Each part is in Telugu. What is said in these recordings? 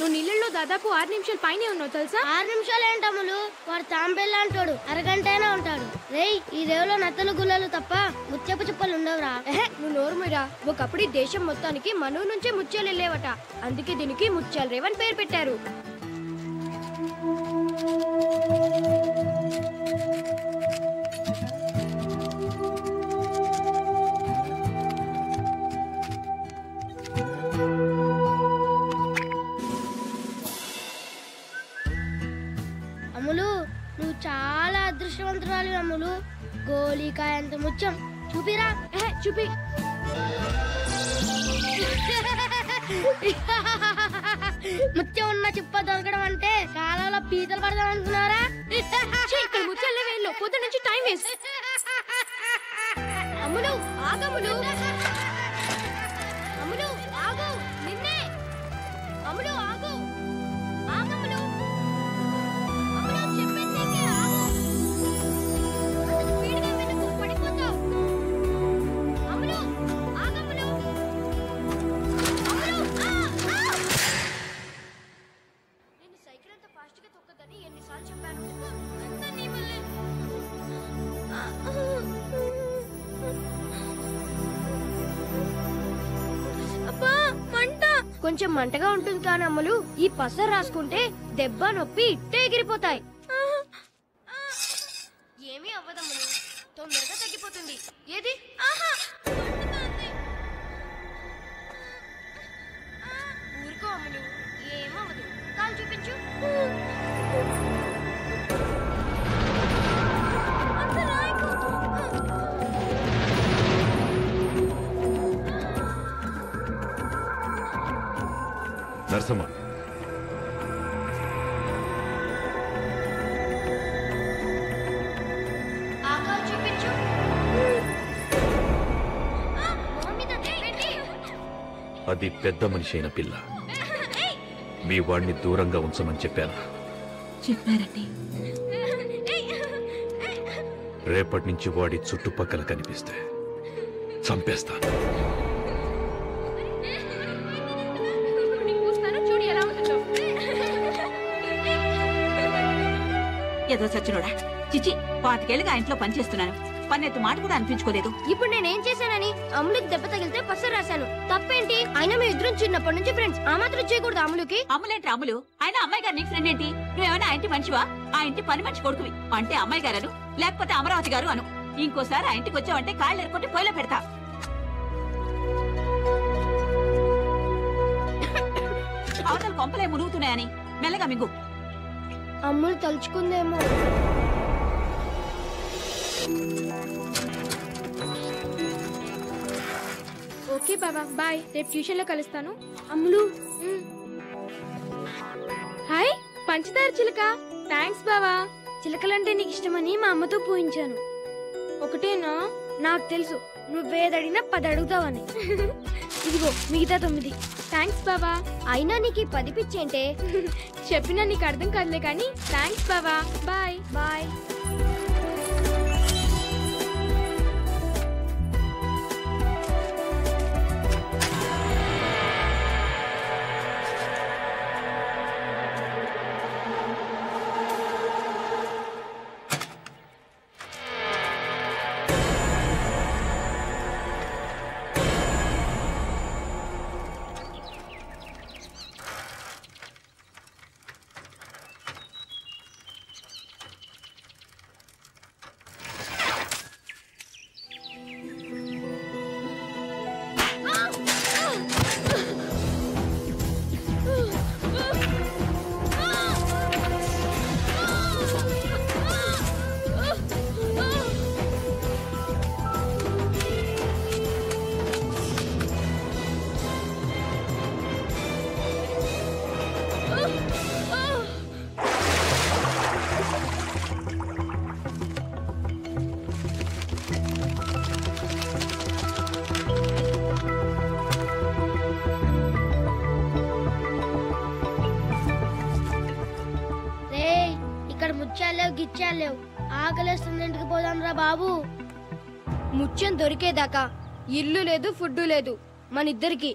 నువ్వు నీళ్ళలో దాదాపు 6 నిమిషాలు పైనే ఉన్నావు తెలుసా? 6 నిమిషాలు ఏంటమ్ములు? వాడు తాంబెల్లా అంటాడు, అరగంట అయినా ఉంటాడు. రేయ్, ఈ రేవులో నత్తలు గుల్లలు తప్ప ముత్యపు చుప్పలు ఉండవురా. నువ్వు నోరుమిరా. ఒకప్పుడు ఈ దేశం మొత్తానికి మనూ నుంచే ముత్యాలు వెళ్ళేవట. అందుకే దీనికి ముత్యాల రేవు అని పేరు పెట్టారు. అమ్ములు, నువ్వు చాలా అదృష్టవంతురాలి అమ్ములు. గోళీకాయ అంత ముత్యం చూపిరా. చూపి. ముత్యం ఉన్న చిప్ప దొరకడం అంటే కాలంలో పీతలు పడదాం అనుకున్నారా? ఇక్కడ ముత్యాల వేళ్ళు పొద్దు నుంచి టైం వేస్ట్. అమ్ములు ఆగములు. అమ్ములు ఆగు. నిన్నే. అమ్ములు ఆగు. ఆగములు. అమ్ములు చెప్పేది ఆగు. స్పీడ్గా వెనుక పడిపోతావు. అమ్ములు ఆగములు. అమ్ములు నేను సైకిల్ అంత ఫాస్ట్ గా తొక్కదని ఎన్నిసార్లు చెప్పాను. అంతా నీ వల్లే. అబ్బా మంట. కొంచెం మంటగా ఉంటుంది కానీ అమ్ములు, ఈ పసరు రాసుకుంటే దెబ్బ నొప్పి ఇట్టే ఎగిరిపోతాయి. ఏమీ అవ్వదమ్ములు, తొందరగా తగ్గిపోతుంది. ఏది ఊరుకో అమ్ములు, ఏమవ్వదు. కాలు చూపించు. నరసమ్మ, చూపించు. అది పెద్ద మనిషి అయిన పిల్ల. మీ వాడిని దూరంగా ఉంచమని చెప్పాను. చెప్పారండి. రేపటి నుంచి వాడి చుట్టుపక్కల కనిపిస్తే చంపేస్తాను. ఏదో సచ్చినోడా. చిచి, 5 ఏళ్ళుగా ఇంట్లో పనిచేస్తున్నాను. పన్నెత్తు మాట కూడా అనిపించుకోలేదు. ఇప్పుడు నేనేం చేశానని అమ్ములకి దెబ్బ తగిలితే పసరు రాశాను. తప్పేంటి? అయినా మీ ఇద్దరం చిన్నప్పటి నుంచి ఫ్రెండ్స్. ఆ మాత్రం చేయకూడదు అమ్ములకి. అమ్ములేంటి అమ్ములు? ఆయన అమ్మాయి గారు నీకు ఫ్రెండ్ ఏంటి? నువ్వేమైనా ఆ ఇంటి మనిషివా? ఆ ఇంటి పని మనిషి కొడుకువి అంటే అమ్మాయి గారు, లేకపోతే అమరావతి గారు అను. ఇంకోసారి ఆ ఇంటికి వచ్చావంటే కాళ్ళు ఎరుకుంటే పొయ్యిలో పెడతా. అవతల కొంపలే మునుగుతున్నాయని మెల్లగా మింగు. అమ్ములు తలుచుకుందేమో. ఓకే బాబా, బాయ్. రేపు ట్యూషన్ లో కలుస్తాను. అమ్ములు. హాయ్ పంచదార చిలక. థ్యాంక్స్ బావా. చిలకలంటే నీకు ఇష్టమని మా అమ్మతో పూయించాను. ఒకటేనా? నాకు తెలుసు నువ్వేదడిగినా 10 అడుగుతావని. ఇదిగో మిగతా 9. థ్యాంక్స్ బావా. అయినా నీకు 10 పిచ్చేంటే? చెప్పినా నీకు అర్థం కాదులే కానీ థ్యాంక్స్ బావా. Bye bye. గిచ్చాలేవు. ఆకలేస్తుంది, ఇంటికి పోదాం రా బాబు. ముత్యం దొరికేదాకా ఇల్లు లేదు, ఫుడ్ లేదు మన ఇద్దరికి.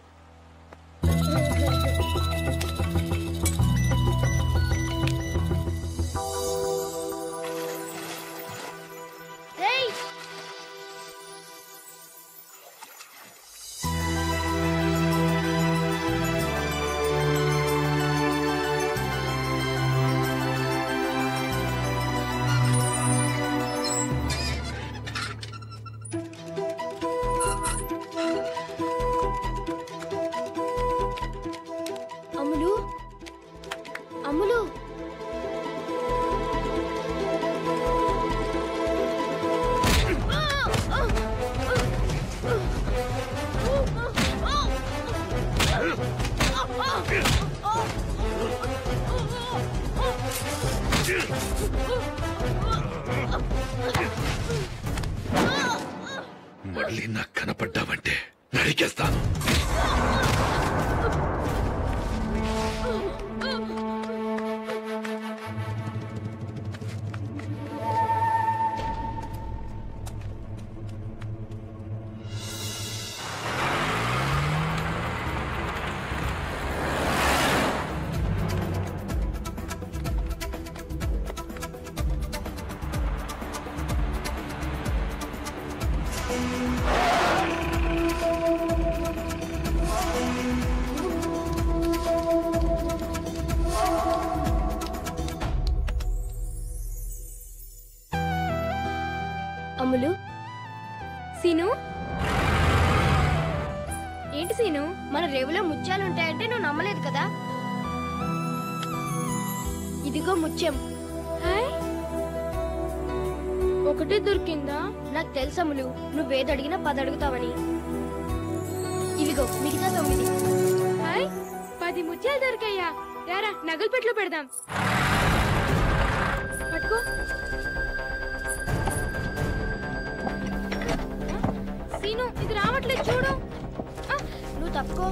వచ్చావంటే నరికేస్తాను. అమ్ములు, సీను, ఏంటి సీను? మన రేవులో ముత్యాలు ఉంటాయంటే నువ్వు నమ్మలేదు కదా. ఇదిగో ముత్యం. హాయ్, ఒకటే దొరికిందా? నాకు తెలుసు అమ్ములు, నువ్వేది అడిగినా 10 అడుగుతావని. ఇదిగో మిగతా 9. హాయ్, 10 ముత్యాలు దొరికాయా? రారా నగలు పెట్లో పెడదాం. పట్టుకో. సీను, ఇది రావట్లేదు చూడు. నువ్వు తప్పుకో.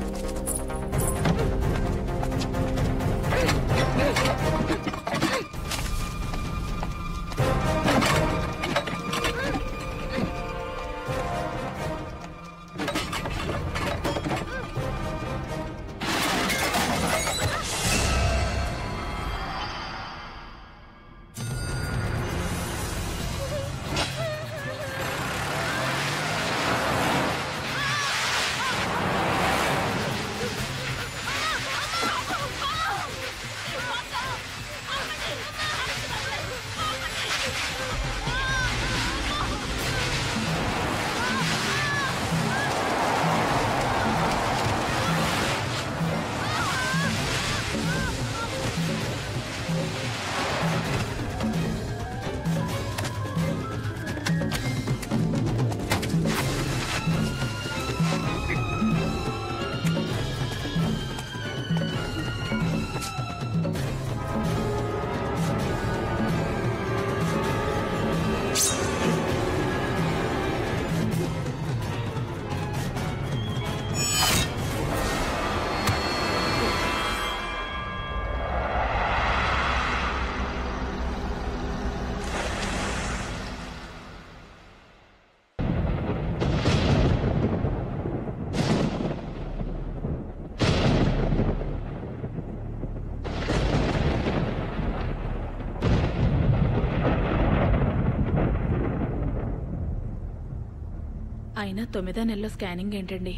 అయినా 9వ నెలలో స్కానింగ్ ఏంటండి?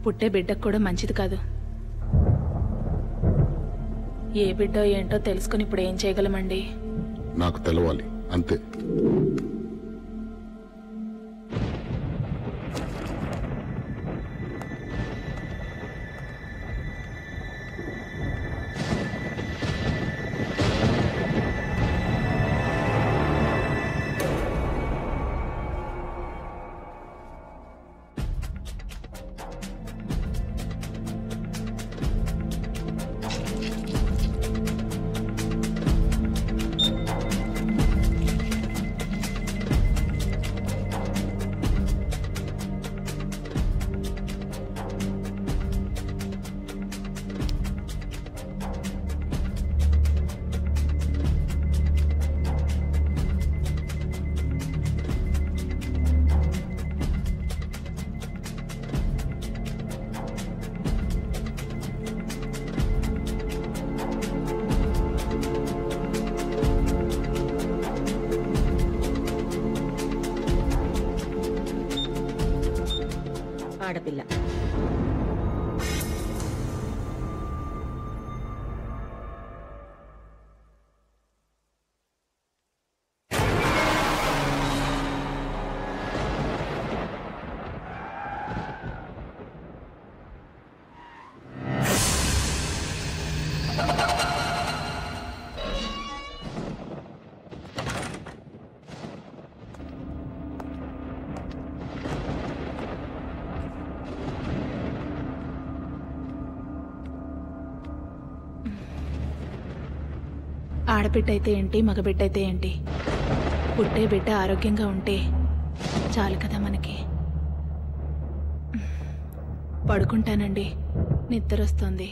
పుట్టే బిడ్డకు కూడా మంచిది కాదు. ఏ బిడ్డో ఏంటో తెలుసుకుని ఇప్పుడు ఏం చేయగలమండి? నాకు తెలవాలి అంతే. ఆడపిల్ల. ఆడబిడ్డ అయితే ఏంటి, మగబిడ్డ అయితే ఏంటి, పుట్టే బిడ్డ ఆరోగ్యంగా ఉంటే చాలు కదా మనకి. పడుకుంటానండి, నిద్ర వస్తుంది.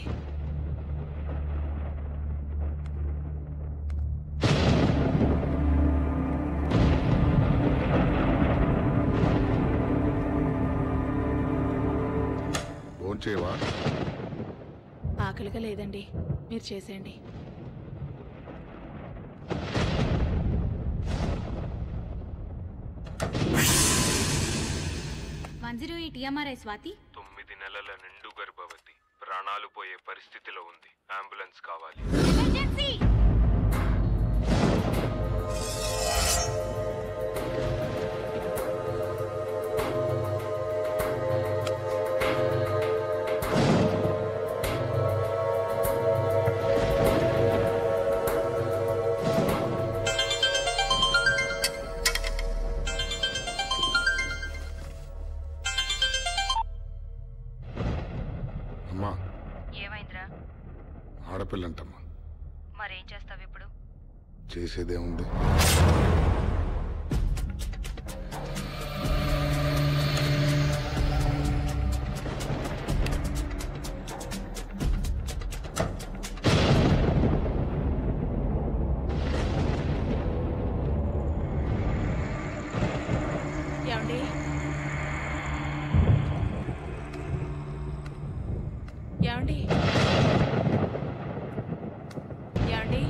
భోంచేవా? ఆకలిగా లేదండి, మీరు చేసేయండి. టీఎంఆర్ఐ స్వాతి 9 నెలల నిండు గర్భవతి, ప్రాణాలు పోయే పరిస్థితిలో ఉంది. అంబులెన్స్ కావాలి. అమ్మా, ఏమైందిరా? ఆడపిల్లంటమ్మా. మరేం చేస్తావు ఇప్పుడు? చేసేదేముంది? ఏమండి? ఏమండి? ఏమండి?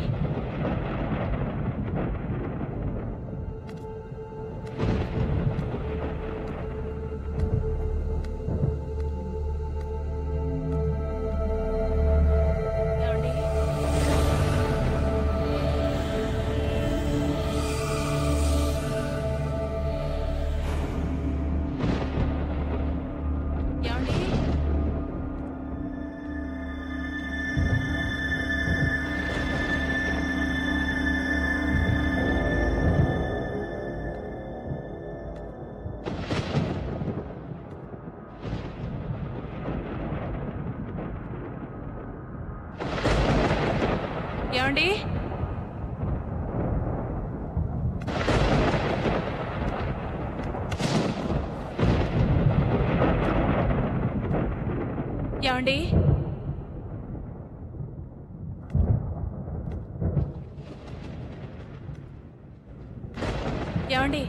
ఏమండి? ఏమండి? ఏమండి? ఏమండి? ఏమండి?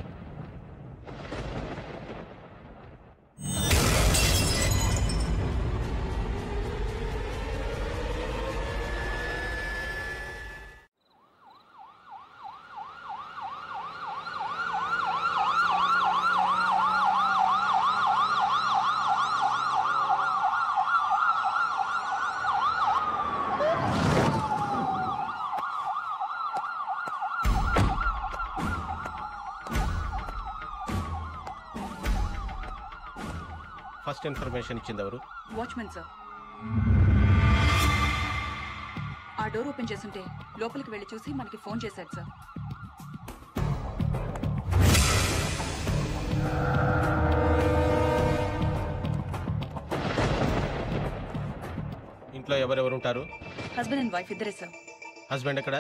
ఫస్ట్ ఇన్ఫర్మేషన్ ఇచ్చింది ఎవరు? Watchman sir. ఆ డోర్ ఓపెన్ చేస్తుంటే లోపలికి వెళ్ళి చూసి మనకి ఫోన్ చేశాడు సార్. ఇంట్లో ఎవరెవరు ఉంటారు? హస్బెండ్ అండ్ వైఫ్ ఇద్దరే సార్. హస్బెండ్ ఎక్కడ?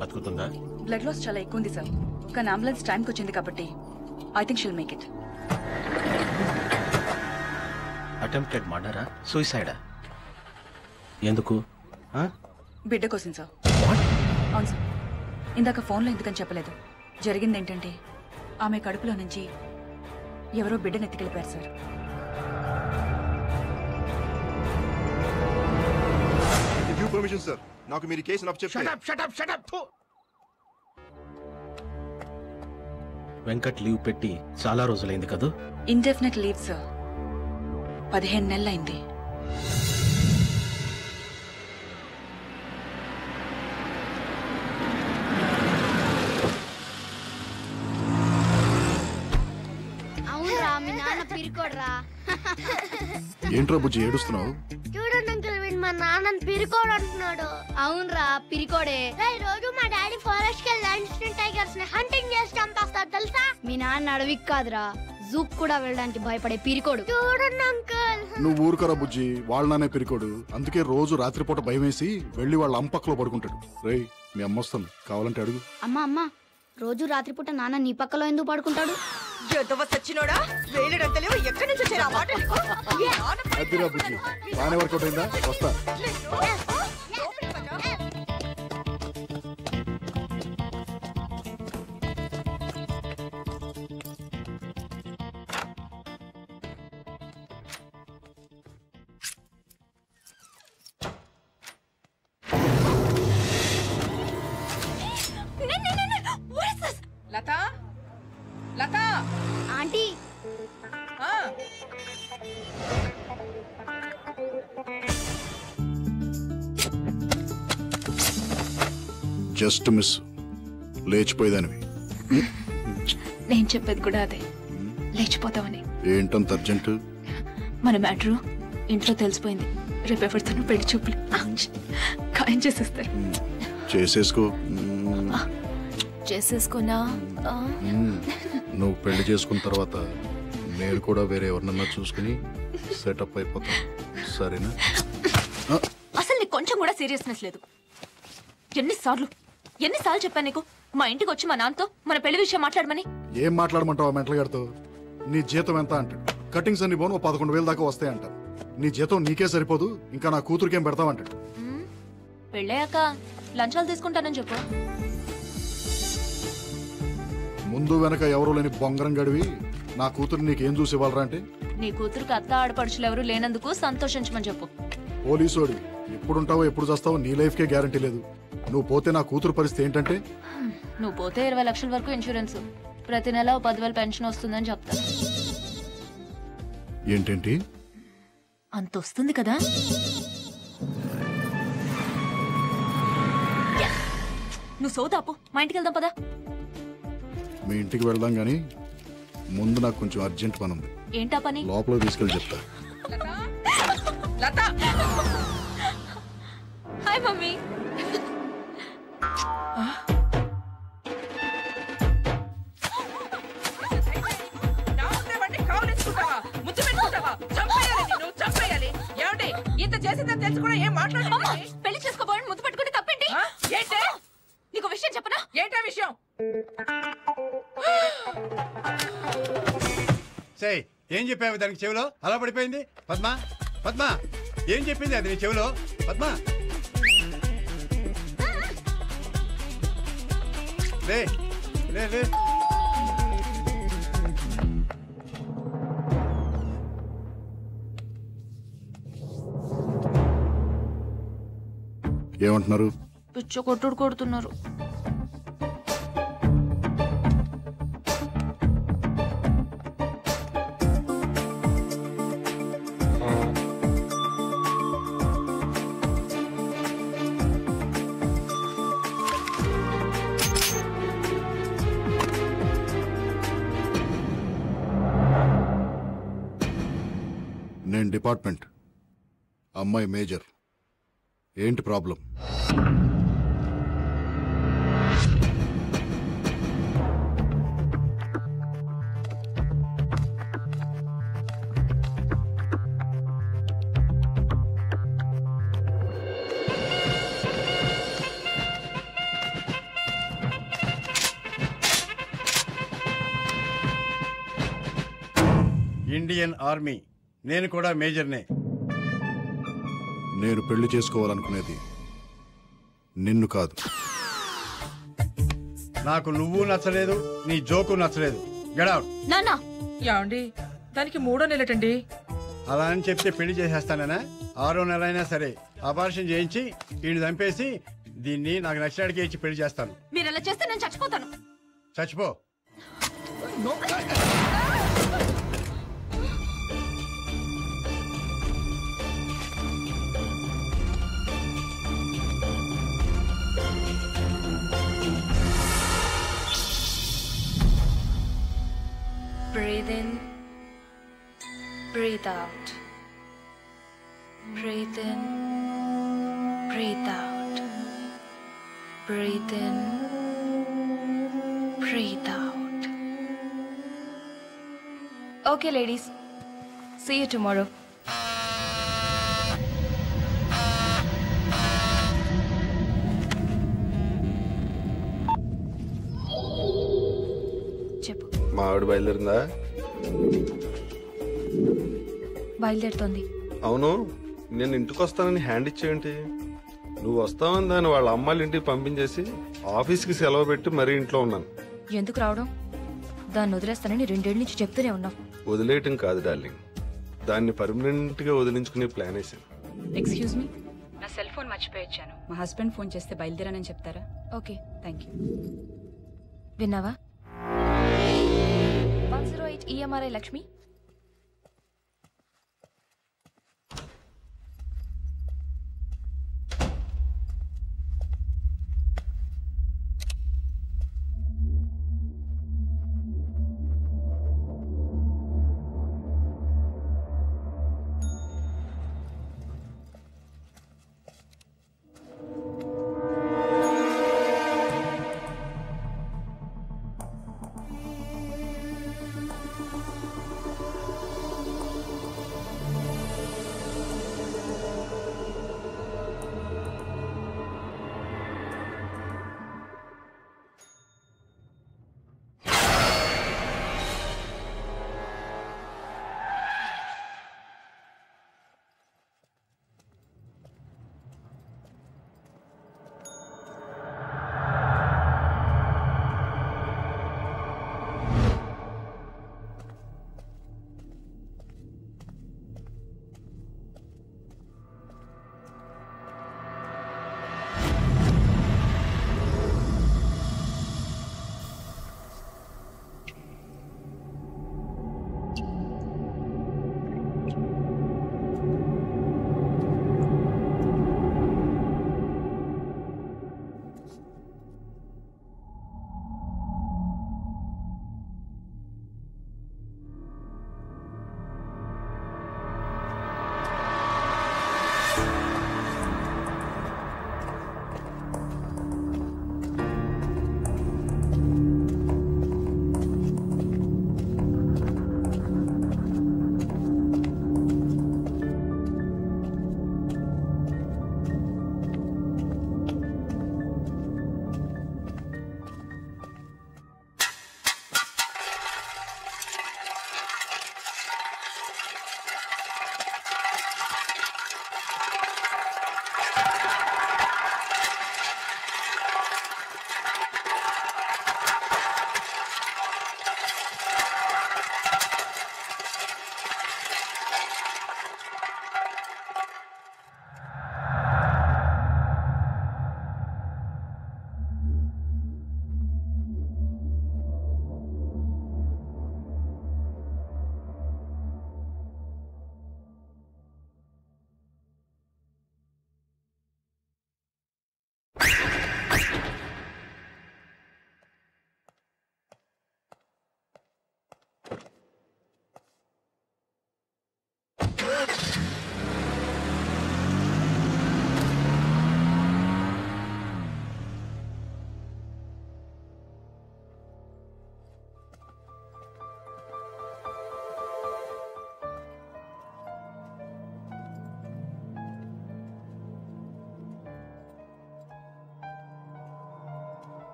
బతుకుతుందా? బ్లడ్ లాస్ చాలా ఎక్కువ ఉంది సార్, కానీ అంబులెన్స్ టైంకి వచ్చింది కాబట్టి I think she'll make it. Attempted మర్డరా, సూసైడా? ఎందుకు? బిడ్డ కోసం సార్. అవును సార్. ఇందాక ఫోన్లో ఎందుకని చెప్పలేదు. జరిగింది ఏంటంటే ఆమె కడుపులో నుంచి ఎవరో బిడ్డను ఎత్తుకెళ్ళిపోయారు సార్. పర్మిషన్ సార్, నాకు మీరు కేసును అప్పచెప్తే. వెంకట్ లీవ్ పెట్టి చాలా రోజులైంది కదా? Indefinite leave sir. 15 నెలలైంది. అవునరా, మీ నాన్న పిరికోడ్రా. ఏంట్రా బుజ్జి ఏడుస్తున్నావు? చూడండి అంకుల్, వీడు మా నాన్నని పిరికోడు అంటున్నాడు. అవునరా, పిరికోడే. రోజు మా డాడీ ఫారెస్ట్ కి వెళ్ళి ల్యాండ్స్టోన్ టైగర్స్ ని హంటింగ్ చేసి చంపేస్తాడు తెలుసా? మీ నాన్న అడవికి కాదురా, జూక్ కూడా వెళ్ళడానికి భయపడే పీరికోడు. చూడండి అంకల్. నువ్వు ఊరుకరా బుజ్జి, వాళ్ళనే పిరికోడు. అందుకే రోజు రాత్రిపూట భయం వేసి వెళ్ళి వాళ్ళ అంపక్కలో పడుకుంటాడు. రేయ్ మీ అమ్మ వస్తుంది, కావాలంటే అడుగు. అమ్మా రోజు రాత్రిపూట నాన్న నీ పక్కలో ఎందుకు పడుకుంటాడు? అదిరా బుజ్జి, బాగానే వర్కౌట్ అయిందా? వస్తా. Latha Latha aunty just miss, లేచిపోయేదానివి. నేను చెప్పేది కూడా అదే, లేచిపోతావని. ఏంటంత అర్జెంట్? మన మ్యాటరు ఇంట్లో తెలిసిపోయింది. రేపు ఎవరితోనూ పెళ్లి చూపులు ఖాయం చేసేస్తారు. చేసేసుకున్నా నువ్వు పెళ్లి చేసుకున్న తర్వాత నేను కూడా వేరే ఎవరినన్నా చూసుకుని సెటప్ అయిపోతా. సరేనా? అసలు నీకు కొంచెం కూడా సీరియస్నెస్ లేదు. ఎన్నిసార్లు చెప్పాను నీకు మా ఇంటికి వచ్చి మా నాన్నతో మన పెళ్లి విషయం మాట్లాడమని? ఏం మాట్లాడమంటావు మెంటల్ గారితో? నీ జీతం ఎంత అంటాడు. కటింగ్స్ అన్ని పోను 11,000 దాకా వస్తాయంట. నీ జీతం నీకే సరిపోదు, ఇంకా నా కూతురికేం పెడతావంటాడు. పెళ్ళయ్యాక లంచాలు తీసుకుంటానని చెప్పు. ముందు వెనక ఎవరూ లేని బొంగరం గడివి నా కూతురు నీకేం చూసి ఇవ్వాలరా అంటే? నీ కూతురుకి అత్త ఆడపడుచులు ఎవరు లేనందుకు సంతోషించమని చెప్పు. పోలీసోడి ఎప్పుడుంటావో ఎప్పుడు చేస్తావో నీ లైఫ్కే గ్యారంటీ లేదు. నువ్వు పోతే నా కూతురు పరిస్థితి ఏంటంటే? నువ్వు పోతే 20 లక్షల వరకు ఇన్సూరెన్స్, ప్రతి నెల 10,000 పెన్షన్ వస్తుందని చెప్తా. ఏంటేంటి అంత వస్తుంది కదా? నువ్వు సోదాపు, మా ఇంటికి వెళ్దాం పదా. మీ ఇంటికి వెళ్దాం గానీ ముందు నాకు కొంచెం అర్జెంట్ పని ఉంది. ఏంటా పని? లోపల తీసుకెళ్ళి చెప్తా. Hi mummy. పెళ్లి చేసుకోబోయని ముద్దు పెట్టుకుని తప్పేంటి? నీకు విషయం చెప్పనా? ఏంటా విషయం? ఏం చెప్పావు దానికి చెవిలో? అలా పడిపోయింది. పద్మ పద్మ ఏం చెప్పింది అది నీ చెవిలో? పద్మ లే లే లే. ఏమంటున్నారు? పిచ్చ కొట్టుడు కొడుతున్నారు. నేను డిపార్ట్మెంట్, అమ్మాయి మేజర్. ఏంటి ప్రాబ్లం? ఇండియన్ ఆర్మీ, నేను కూడా మేజర్నే. నేను పెళ్లి చేసుకోవాలనుకునేది నిన్ను కాదు. నాకు నువ్వు నచ్చలేదు, నీ జోకు నచ్చలేదు. Get out. నాన్న యాండి దానికి 3వ నెలటండి. అలా అని చెప్తే పెళ్లి చేసేస్తానా? 6వ నెల అయినా సరే ఆపరేషన్ చేయించి వీడిని చంపేసి దీన్ని నాకు నచ్చినడికి ఇచ్చి పెళ్లి చేస్తాను. మీరు అలా చేస్తే నేను చచ్చిపోతాను. చచ్చిపో. Breathe in, breathe out. Breathe in, breathe out. Breathe in, breathe out. Okay ladies, see you tomorrow. చెప్పు. మా ఆవిడ బయలుదేరిందా? బయలుదేరుతోంది. అవును, నేను ఇంటికి వస్తానని హ్యాండ్ ఇచ్చేయండి. నువ్వు వస్తావని దాన్ని వాళ్ళ అమ్మాయిల ఇంటికి పంపించేసి ఆఫీస్కి సెలవు పెట్టి మరీ ఇంట్లో ఉన్నాను. ఎందుకు రావడం? దాన్ని వదిలేస్తానని 2 ఏళ్ళ నుంచి చెప్తూనే ఉన్నావు. వదిలేయటం కాదు డార్లింగ్, దాన్ని పర్మనెంట్ గా వదిలించుకునే ప్లాన్ వేసాను. ఎక్స్క్యూజ్ మీ, నా సెల్ ఫోన్ మర్చిపోయొచ్చాను. మా హస్బెండ్ ఫోన్ చేస్తే బయలుదేరానని చెప్తారా? Okay, thank you. విన్నావా? 108 EMRI లక్ష్మి.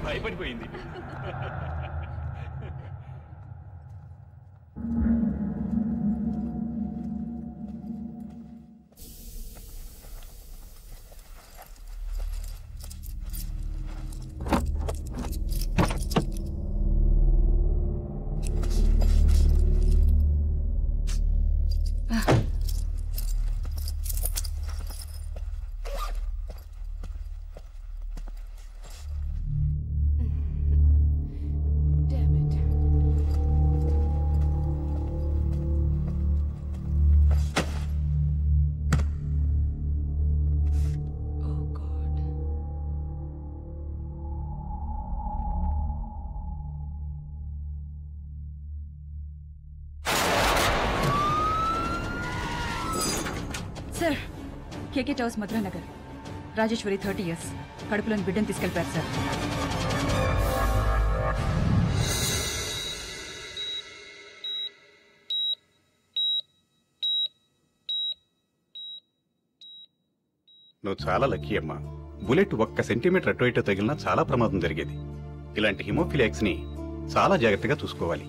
భయపడిపోయింది. సార్, కేకే టవర్స్ మధురానగర్, రాజేశ్వరి 30 years, కడుపులోని బిడ్డను తీసుకెళ్ళిపోయారు సార్. నువ్వు చాలా లక్కీ అమ్మా. బుల్లెట్ 1 సెంటీమీటర్ అటు ఇటు తగిలినా చాలా ప్రమాదం జరిగేది. ఇలాంటి హిమోఫిలియాక్స్ ని చాలా జాగ్రత్తగా చూసుకోవాలి.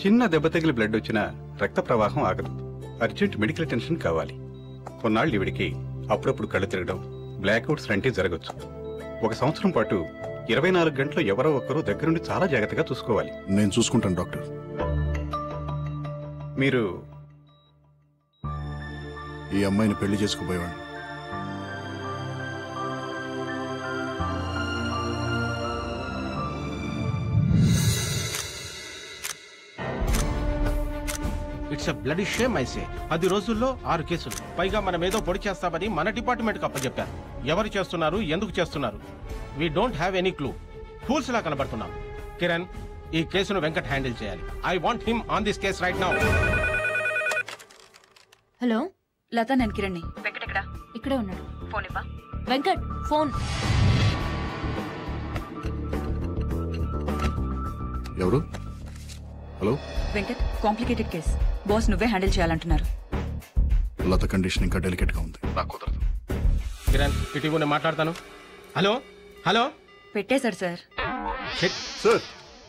చిన్న దెబ్బ తగిలి బ్లడ్ వచ్చినా రక్త ప్రవాహం ఆగదు. అర్జెంట్ మెడికల్ అటెన్షన్ కావాలి. కొన్నాళ్ళు ఇవిడికి అప్పుడప్పుడు కళ్ళు తిరగడం, బ్లాక్అవుట్స్ లాంటివి జరగచ్చు. 1 సంవత్సరం పాటు 24 గంటలు ఎవరో ఒకరు దగ్గరుండి చాలా జాగ్రత్తగా చూసుకోవాలి. నేను చూసుకుంటాను డాక్టర్. మీరు ఈ అమ్మాయిని పెళ్లి చేసుకుపోయేవాడిని. It's a bloody shame I say. 10 రోజుల్లో 6 కేసులు, పైగా మనం ఏదో పొడి చేస్తామని మన డిపార్ట్మెంట్కి అప్పచెప్పారు. ఎవరు చేస్తున్నారు, ఎందుకు చేస్తున్నారు? We don't have any clue. Fools లా కనబడుతున్నాం. కిరణ్, ఈ కేసును వెంకట్ హ్యాండిల్ చేయాలి. I want him on this case right now. Hello Latha, నేను కిరణ్ని. వెంకట్ ఎక్కడా? ఇక్కడే ఉన్నాడు. ఫోన్ ఇవ్వా. వెంకట్ ఫోన్. ఎవరు? Hello Venkat, complicated case. Boss నువ్వే హ్యాండిల్ చేయాలంటున్నారు. లత కండిషన్ ఇంకా డెలికేట్ గా ఉంది, నాకు కుదరదు. కిరణ్, ఇటు నేను మాట్లాడతాను. Hello hello. పెట్టేశాడు సార్. సార్,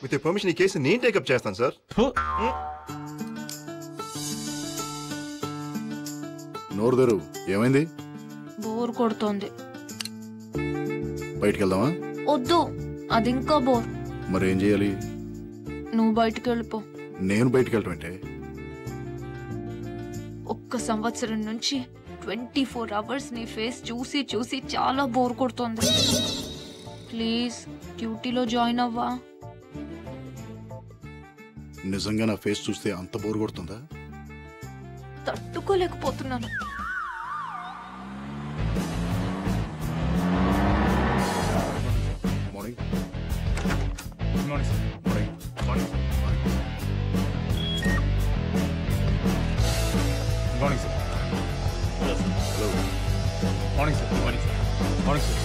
విత్ పర్మిషన్ ఈ కేసు నేను టేకప్ చేస్తాను సార్. నోరు తెరు. ఏమైంది? బోర్ కొడుతోంది. బయటికి వెళ్దామా? వద్దు, అది ఇంకా బోర్. మరి ఏం చేయాలి? నువ్వు బయటికి వెళ్ళిపో. నేను బయటికి వెళ్ళటం అంటే? 1 సంవత్సరం నుంచి 24 అవర్స్ నీ ఫేస్ చూసి చూసి చాలా బోర్ కొడుతోంది. ప్లీజ్ డ్యూటీలో జాయిన్ అవ్వా. నిజంగా నా ఫేస్ చూస్తే అంత బోర్ కొడుతుందా? తట్టుకోలేకపోతున్నాను. Morning. Morning sir. Morning. Morning sir. Hello. Morning sir. Morning sir. Morning sir.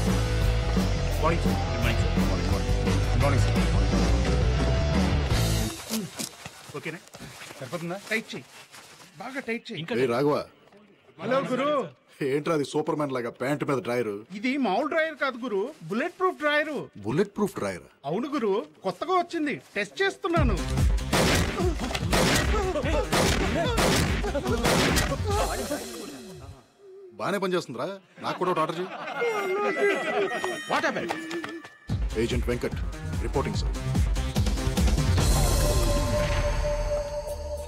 Morning sir. Morning sir. Morning sir. ఓకేనా? సరిపోతుందా? టైట్ చేయి, బాగా టైట్ చేయి. ఏ రాఘవ. హలో గురు. ఏంట్రా అది సూపర్ మ్యాన్ లాగా ప్యాంట్ మీద డ్రైర్? ఇది మామూలు డ్రైవర్ కాదు గురు, bullet proof driver. Bullet proof driver? అవును గురు, కొత్తగా వచ్చింది, టెస్ట్ చేస్తున్నాను. బానే పనిచేస్తుందిరా. నాకు కూడా ఒకటి ఆర్డర్ చేయి. What happened? Agent Venkat reporting sir.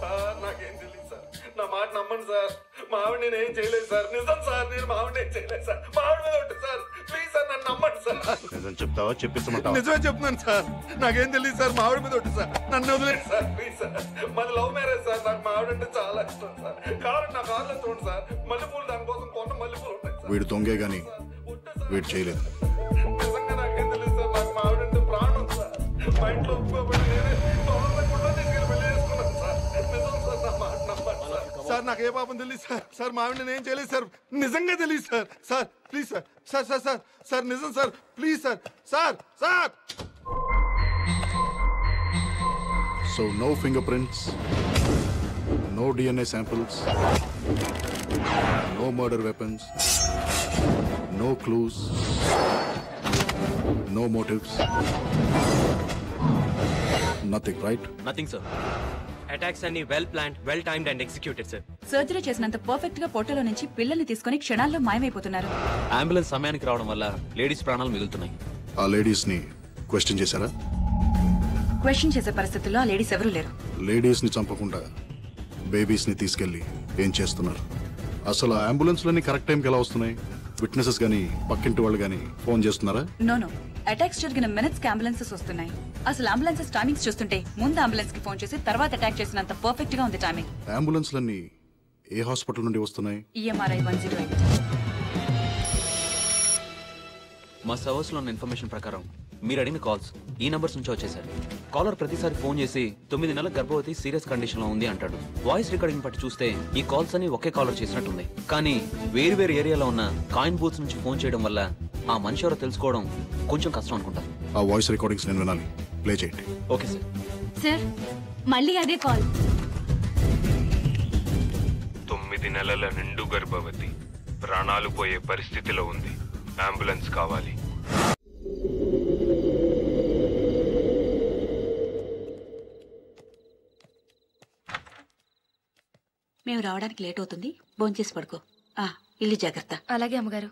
Sir నాకేం తెలియదు సార్, నా మాట నమ్మండి సార్. మా ఆవిడ నేను ఏం చేయలేదు సార్. నిజం సార్, నేను మా ఆవిడ ఏం చేయలేదు సార్. మా ఆవిడ మీద ఉంటుంది సార్. ప్లీజ్ సార్, నన్ను నమ్మండి సార్. నిజం చెప్తావా చెప్పిస్తామంటావా? నిజమే చెప్తున్నాను సార్, నాకేం తెలియదు సార్. మా ఆవిడ మీద ఉంటుంది సార్, నన్ను వదిలేండి సార్ ప్లీజ్ సార్. మాది లవ్ మ్యారేజ్ సార్. నాకు మా ఆవిడ అంటే చాలా ఇష్టం సార్. కారు నా కార్లో చూడండి సార్, మల్లెపూలు దానికోసం కొన్న మల్లెపూలు ఉంటాయి సార్. వీడు దొంగే గాని వీడు చేయలేదు. నిజంగా నాకేం తెలియదు సార్. నాకు మా ఆవిడ అంటే ప్రాణం సార్. మా ఇంట్లో ఒప్పుకోబడి నేనే తొందరగా తీసుకెళ్ళి పెళ్లి చేసుకున్నాను సార్. నిజం సార్, నా మాట నమ్మండి సార్. సార్ నాకు ఏ పాపం తెలియదు సార్. సార్ మా ఆవిడ నేను ఏం చేయలేదు సార్. నిజంగా తెలియదు sir. Sir please sir. Sir sir sir sir నిజం sir. Please sir. Sir sir. So no fingerprints, no DNA samples, no murder weapons, no clues, no motives, nothing, right? Nothing, sir. Attacks అన్ని well planned, well timed and executed, sir. Surgery చేసినంత పర్ఫెక్ట్ గా పొట్టలో నుంచి పిల్లల్ని తీసుకొని క్షణాల్లో మాయమైపోతున్నారు. అంబులెన్స్ సమయానికి రావడం వల్ల లేడీస్ ప్రాణాలు మిగులుతున్నాయి. ఆ లేడీస్ ని క్వశ్చన్ చేశారా? క్వశ్చన్ చేసే పరిస్థితుల్లో ఆ లేడీస్ ఎవరూ లేరు. లేడీస్ ని చంపకుండా బేబీస్ ని తీసుకెళ్లి ఏం చేస్తున్నారు? అసలు ఆ అంబులెన్స్లన్నీ కరెక్ట్ టైంకి ఎలా వస్తున్నాయి? విట్నెసెస్ గానీ పక్కింటి వాళ్ళు గానీ ఫోన్ చేస్తున్నారా? నో అటాక్స్ జరిగిన మినిట్స్ కి అంబులెన్సెస్ వస్తున్నాయి. అసలు అంబులెన్సెస్ టైమింగ్స్ చూస్తుంటే ముందు అంబులెన్స్ కి ఫోన్ చేసి తర్వాత అటాక్ చేసినంత పర్ఫెక్ట్ గా ఉంది టైమింగ్. అంబులెన్స్లన్నీ ఏ హాస్పిటల్ నుండి వస్తున్నాయి? EMRI 108. మా సర్వర్స్ లో ఉన్న ఇన్ఫర్మేషన్ ప్రకారం మీరు అడిగిన కాల్స్ ఈ నంబర్స్ నుంచి వచ్చేసారు. కాలర్ ప్రతిసారి ఫోన్ చేసి 9 నెలల గర్భవతి సీరియస్ కండిషన్ లో ఉంది అంటాడు. వాయిస్ రికార్డింగ్ బట్టి చూస్తే ఈ కాల్స్ అని ఒకే కాలర్ చేసినట్టుంది. కానీ వేరు వేరు ఏరియాలో ఉన్న కాయిన్ బూత్స్ నుంచి ఫోన్ చేయడం వల్ల ఆ మనిషి ఎవరో తెలుసుకోవడం కొంచెం కష్టం అనుకుంటా. ఆ వాయిస్ రికార్డింగ్స్ నేను వినాలి. ప్లే చేయండి. Okay sir. సార్ మళ్ళీ అదే కాల్. 9 నెలల నిండు గర్భవతి ప్రాణాలు పోయే పరిస్థితిలో ఉంది. అంబులెన్స్ కావాలి. మేము రావడానికి లేట్ అవుతుంది, భోంచేసి పడుకో. ఇల్లు జాగ్రత్త. అలాగే అమ్మగారు.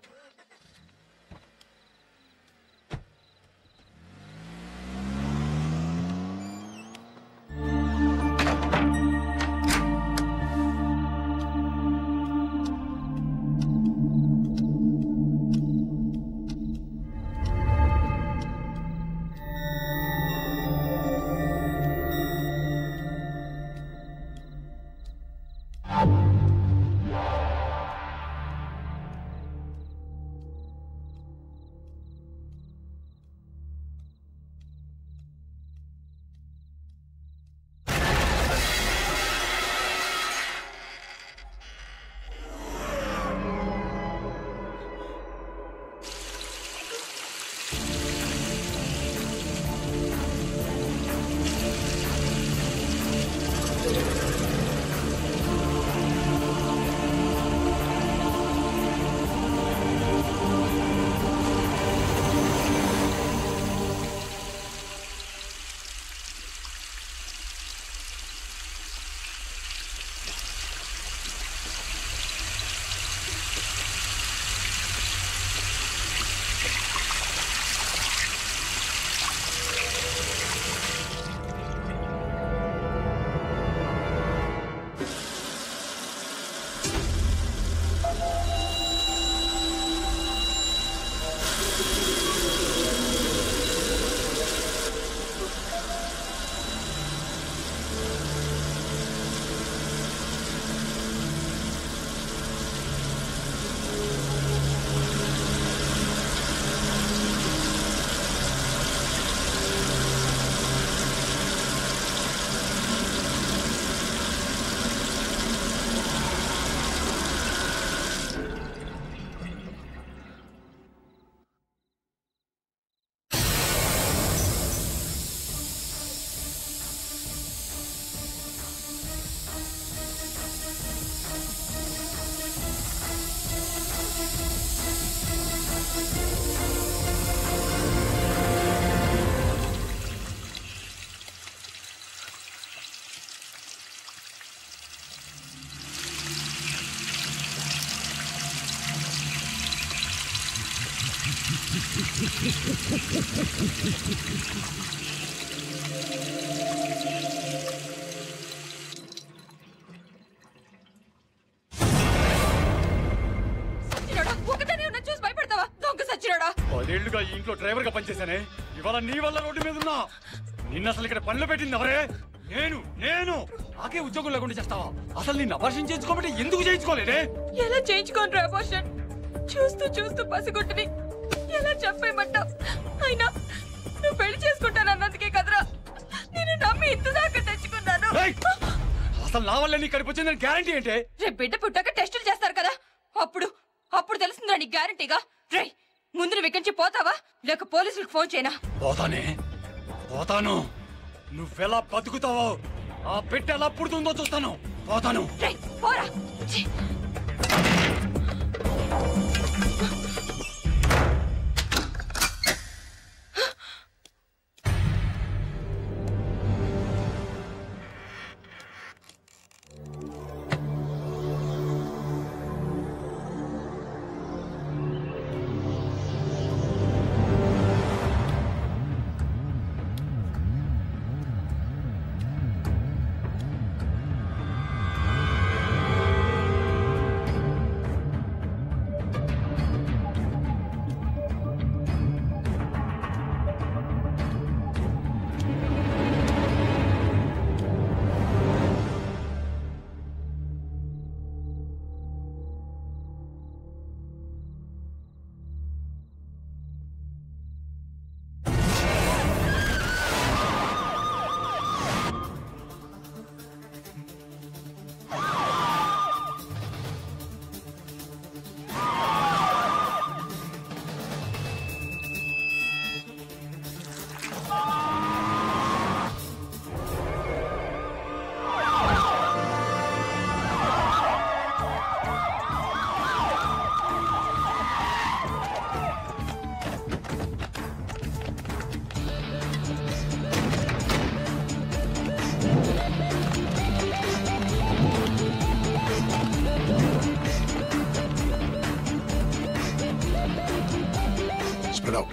పదేళ్లుగా ఈ ఇంట్లో డ్రైవర్ గా పనిచేశానే, ఇవాళ నీ వల్ల రోడ్డు మీద ఉన్నా. నిన్న అసలు ఇక్కడ పనులు పెట్టింది ఎవరే? నేను నాకే ఉద్యోగం లేకుండా చేస్తావా? అసలు నిన్ను అబార్షన్ చేయించుకోమంటే ఎందుకు చేయించుకోలేదే? ఎలా చేయించుకోండి అబార్షన్? చూస్తూ చూస్తూ పసిగొట్టుని ఎలా చెప్పేయమంటావు? అయినా నువ్వు పెళ్లి చేసుకుంటానన్నందుకే కదరా నేను నమ్మి ఇంత దాకా తెచ్చుకున్నాను. అసలు నా వల్ల నీ కడుపు వచ్చిందని గ్యారంటీ ఏంటే? రేపు బిడ్డ పుట్టాక టెస్టులు చేస్తారు కదా, అప్పుడు తెలుస్తుందా నీ గ్యారంటీగా? రే ముందు నువ్వు ఇక్కడి నుంచి పోతావా లేక పోలీసులకు ఫోన్ చేయనా? పోతాను. నువ్వెలా బతుకుతావో, ఆ పెట్టె ఎలా పుడుతుందో చూస్తాను. పోతాను. పోరా. Get out.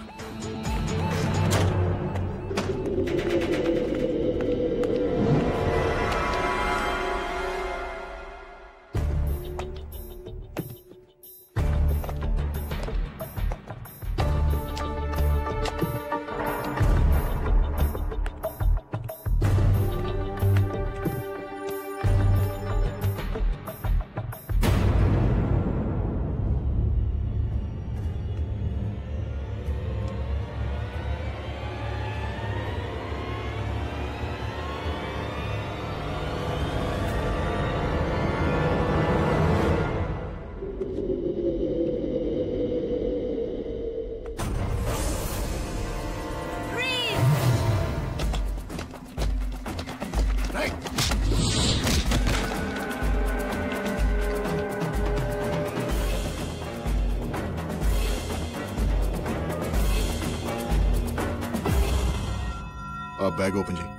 ఆ బ్యాగ్ ఓపెన్ చేయి.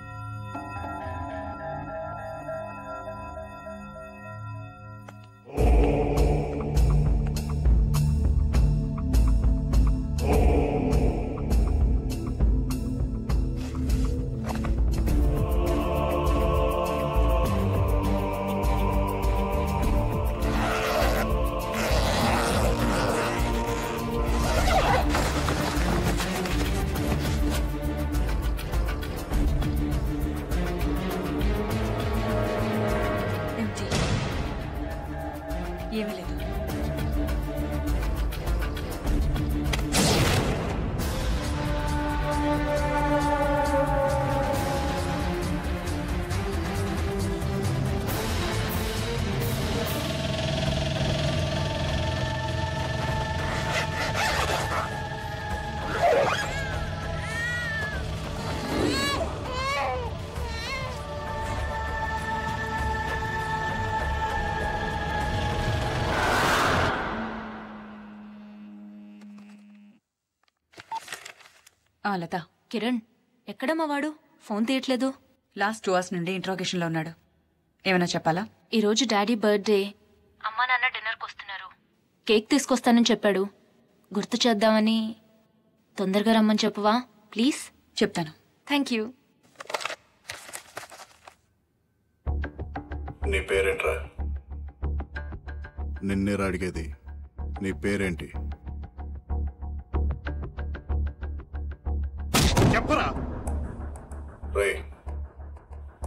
ఏమీ లేదు. లత, కిరణ్ ఎక్కడమ్మా వాడు? ఫోన్ తీయట్లేదు. లాస్ట్ 2 hours నుండి ఇంట్రాగేషన్లో ఉన్నాడు. ఏమైనా చెప్పాలా? ఈరోజు డాడీ బర్త్డే. అమ్మా నాన్న డిన్నర్కి వస్తున్నారు. కేక్ తీసుకొస్తానని చెప్పాడు. గుర్తు చేద్దామని. తొందరగా రమ్మని చెప్పవా ప్లీజ్? చెప్తాను. Thank you. నీ పేరేంట్రా? నిన్నేరా అడిగేది. నీ పేరేంటి? చెప్పరా. రే,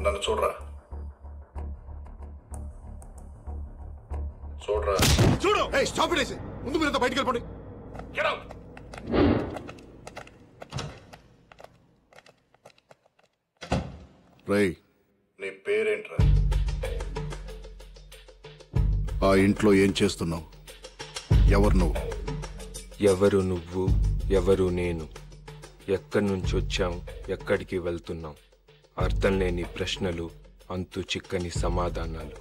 నన్ను చూడరా. చూడరా. చూడు. Stop it. ముందు మీరంతా బయటికి వెళ్ళిపోండి. Get out. రే, నీ పేరేంట్రా? ఆ ఇంట్లో ఏం చేస్తున్నావు? ఎవరు నువ్వు? ఎవరు నువ్వు, ఎవరు నేను, ఎక్కడి నుంచి వచ్చాం, ఎక్కడికి వెళ్తున్నాం, అర్థం లేని ప్రశ్నలు, అంతు చిక్కని సమాధానాలు.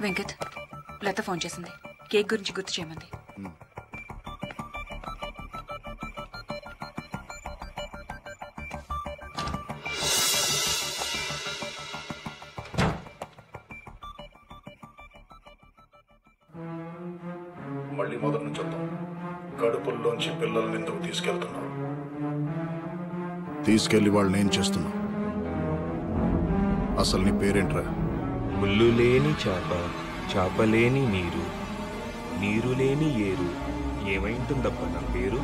వెంకట్, లత ఫోన్ చేసింది. కేక్ గురించి గుర్తు చేయమంది. మళ్ళీ మొదటి నుంచి వద్దాం. కడుపుల్లోంచి పిల్లల్ని ఎందుకు తీసుకెళ్తున్నావు? తీసుకెళ్లి వాళ్ళని ఏం చేస్తున్నావు? అసలు నీ పేరేంట్రా? ముళ్ళు లేని చేప, చేప లేని నీరు, నీరు లేని ఏరు, ఏమైంటుందబ్బా నా పేరు?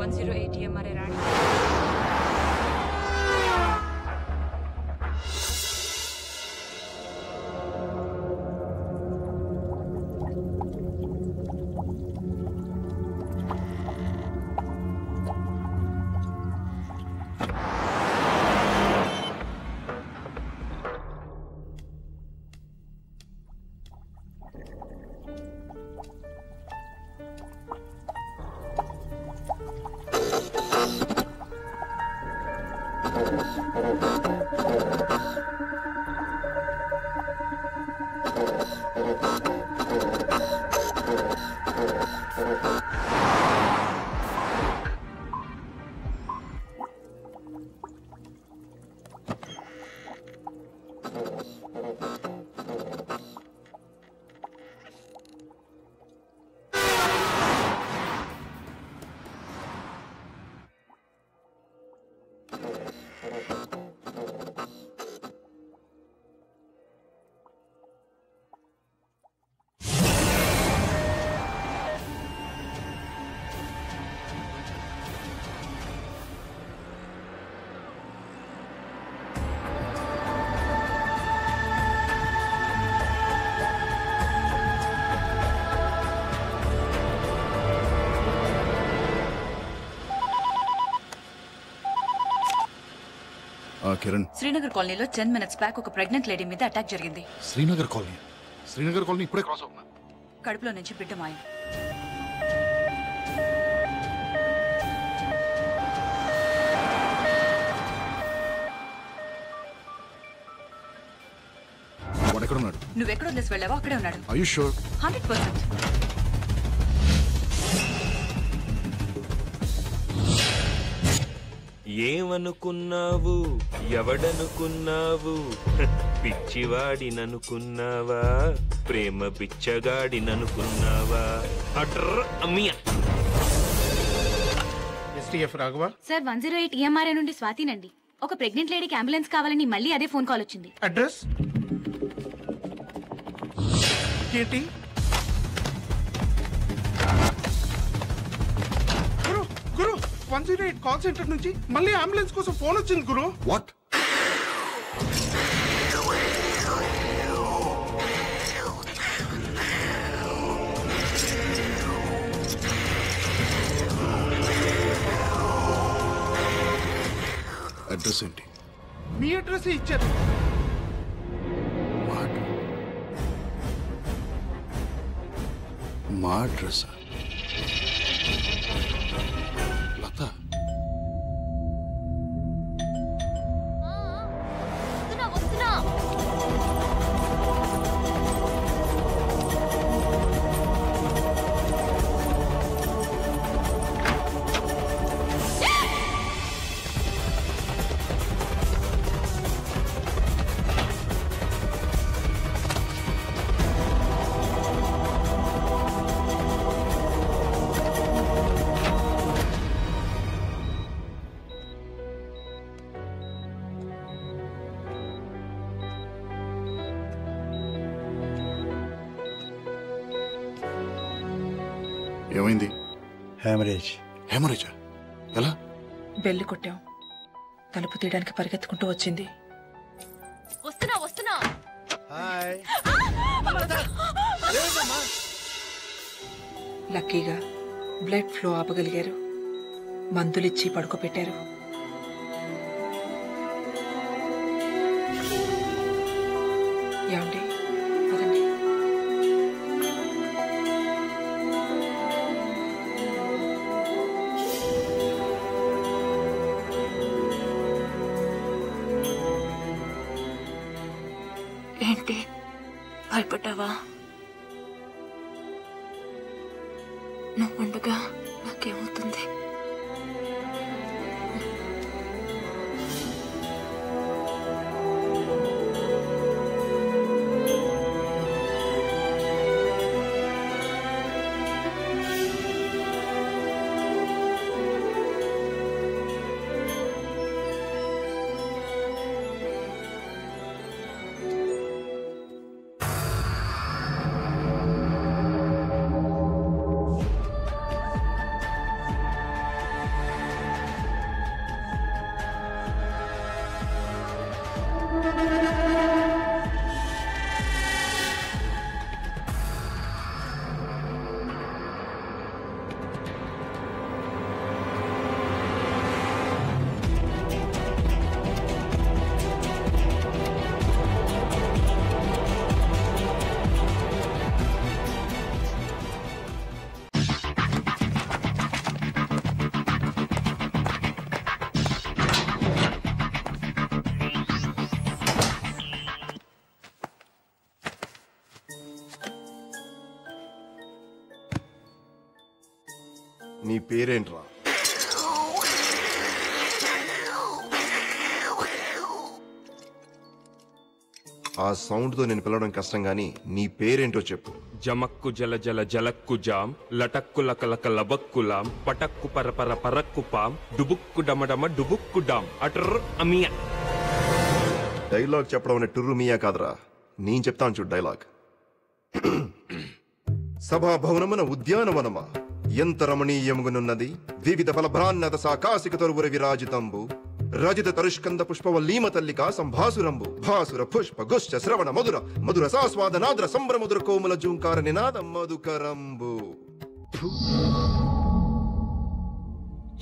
108 EMRI రాణి. కిరణ్, శ్రీనగర్ కాలనీలో 10 minutes బ్యాక్ ఒక ప్రెగ్నెంట్ లేడీ మీద అటాక్ జరిగింది. శ్రీనగర్ కాలనీ ఇప్పుడే క్రాస్ అవుతున్నా. కడుపులో నుంచి బిడ్డ మాయం. వాడు ఎక్కడున్నాడు? నువ్వెక్కడ వదిలేసి వెళ్ళావో అక్కడే ఉన్నాడు. Are you sure? 100%. ఏమనుకున్నావు, ఎవడనుకున్నావు, పిచ్చివాడిననుకున్నావా, ప్రేమ బిచ్చగాడిననుకున్నావా? అట్ర అమ్మియా. ఎస్టీఎఫ్ రాఘవ. సార్ 108 EMRI నుండి స్వాతినండి. ఒక ప్రెగ్నెంట్ లేడీకి అంబులెన్స్ కావాలని మళ్ళీ అదే ఫోన్ కాల్ వచ్చింది. అడ్రస్ ఏంటి? గురు 108 కాల్ సెంటర్ నుంచి మళ్ళీ అంబులెన్స్ కోసం ఫోన్ వచ్చింది గురు. వాట్? అడ్రస్ ఏంటి? మీ అడ్రస్ ఇచ్చారు. మా అడ్రస్ లత. ఏమైంది? హెమరేజ్. ఎలా? బెల్లు కొట్టాం. తలుపు తీయడానికి పరిగెత్తుకుంటూ వచ్చింది. వస్తున్నా. లక్కీగా బ్లడ్ ఫ్లో ఆపగలిగారు. మందులిచ్చి పడుకోబెట్టారు. ఏమండి పదండి. ఏంటి భయపడ్డావా? నువ్వుండగా నాకేమవుతుంది? నీ పేరేంట్రా? ఆ సౌండ్ తో నేను పిలవడం కష్టం గానీ నీ పేరేంటో చెప్పు. జమక్కు జల జల జలక్కు జాం లటక్కు లకలక లబక్కులాం పటక్కు పరపర పరక్కు పాం డుబుక్కు డమడమ డుబుక్కు డాం అటర్ అమియా. డైలాగ్ చెప్పడం అనే టుర్రు మియా కాదురా, నేను చెప్తాను చూడు డైలాగ్. సభా భవనమున ఉద్యానవనమా ఎంత రమణీయముగనున్నది, వివిధ ఫలభ్రాన్నత సాకాశిక తరువుర విరాజితంబు రజిత తరుష్కంద పుష్పవల్లీమ తల్లికా సంభాసురంబు భాసుర పుష్ప గుశ్చ శ్రవణ మధుర మధుర సాస్వాద నాద్ర సంభ్ర మధుర కోమల జూంకార నినాద మధుకరంబు.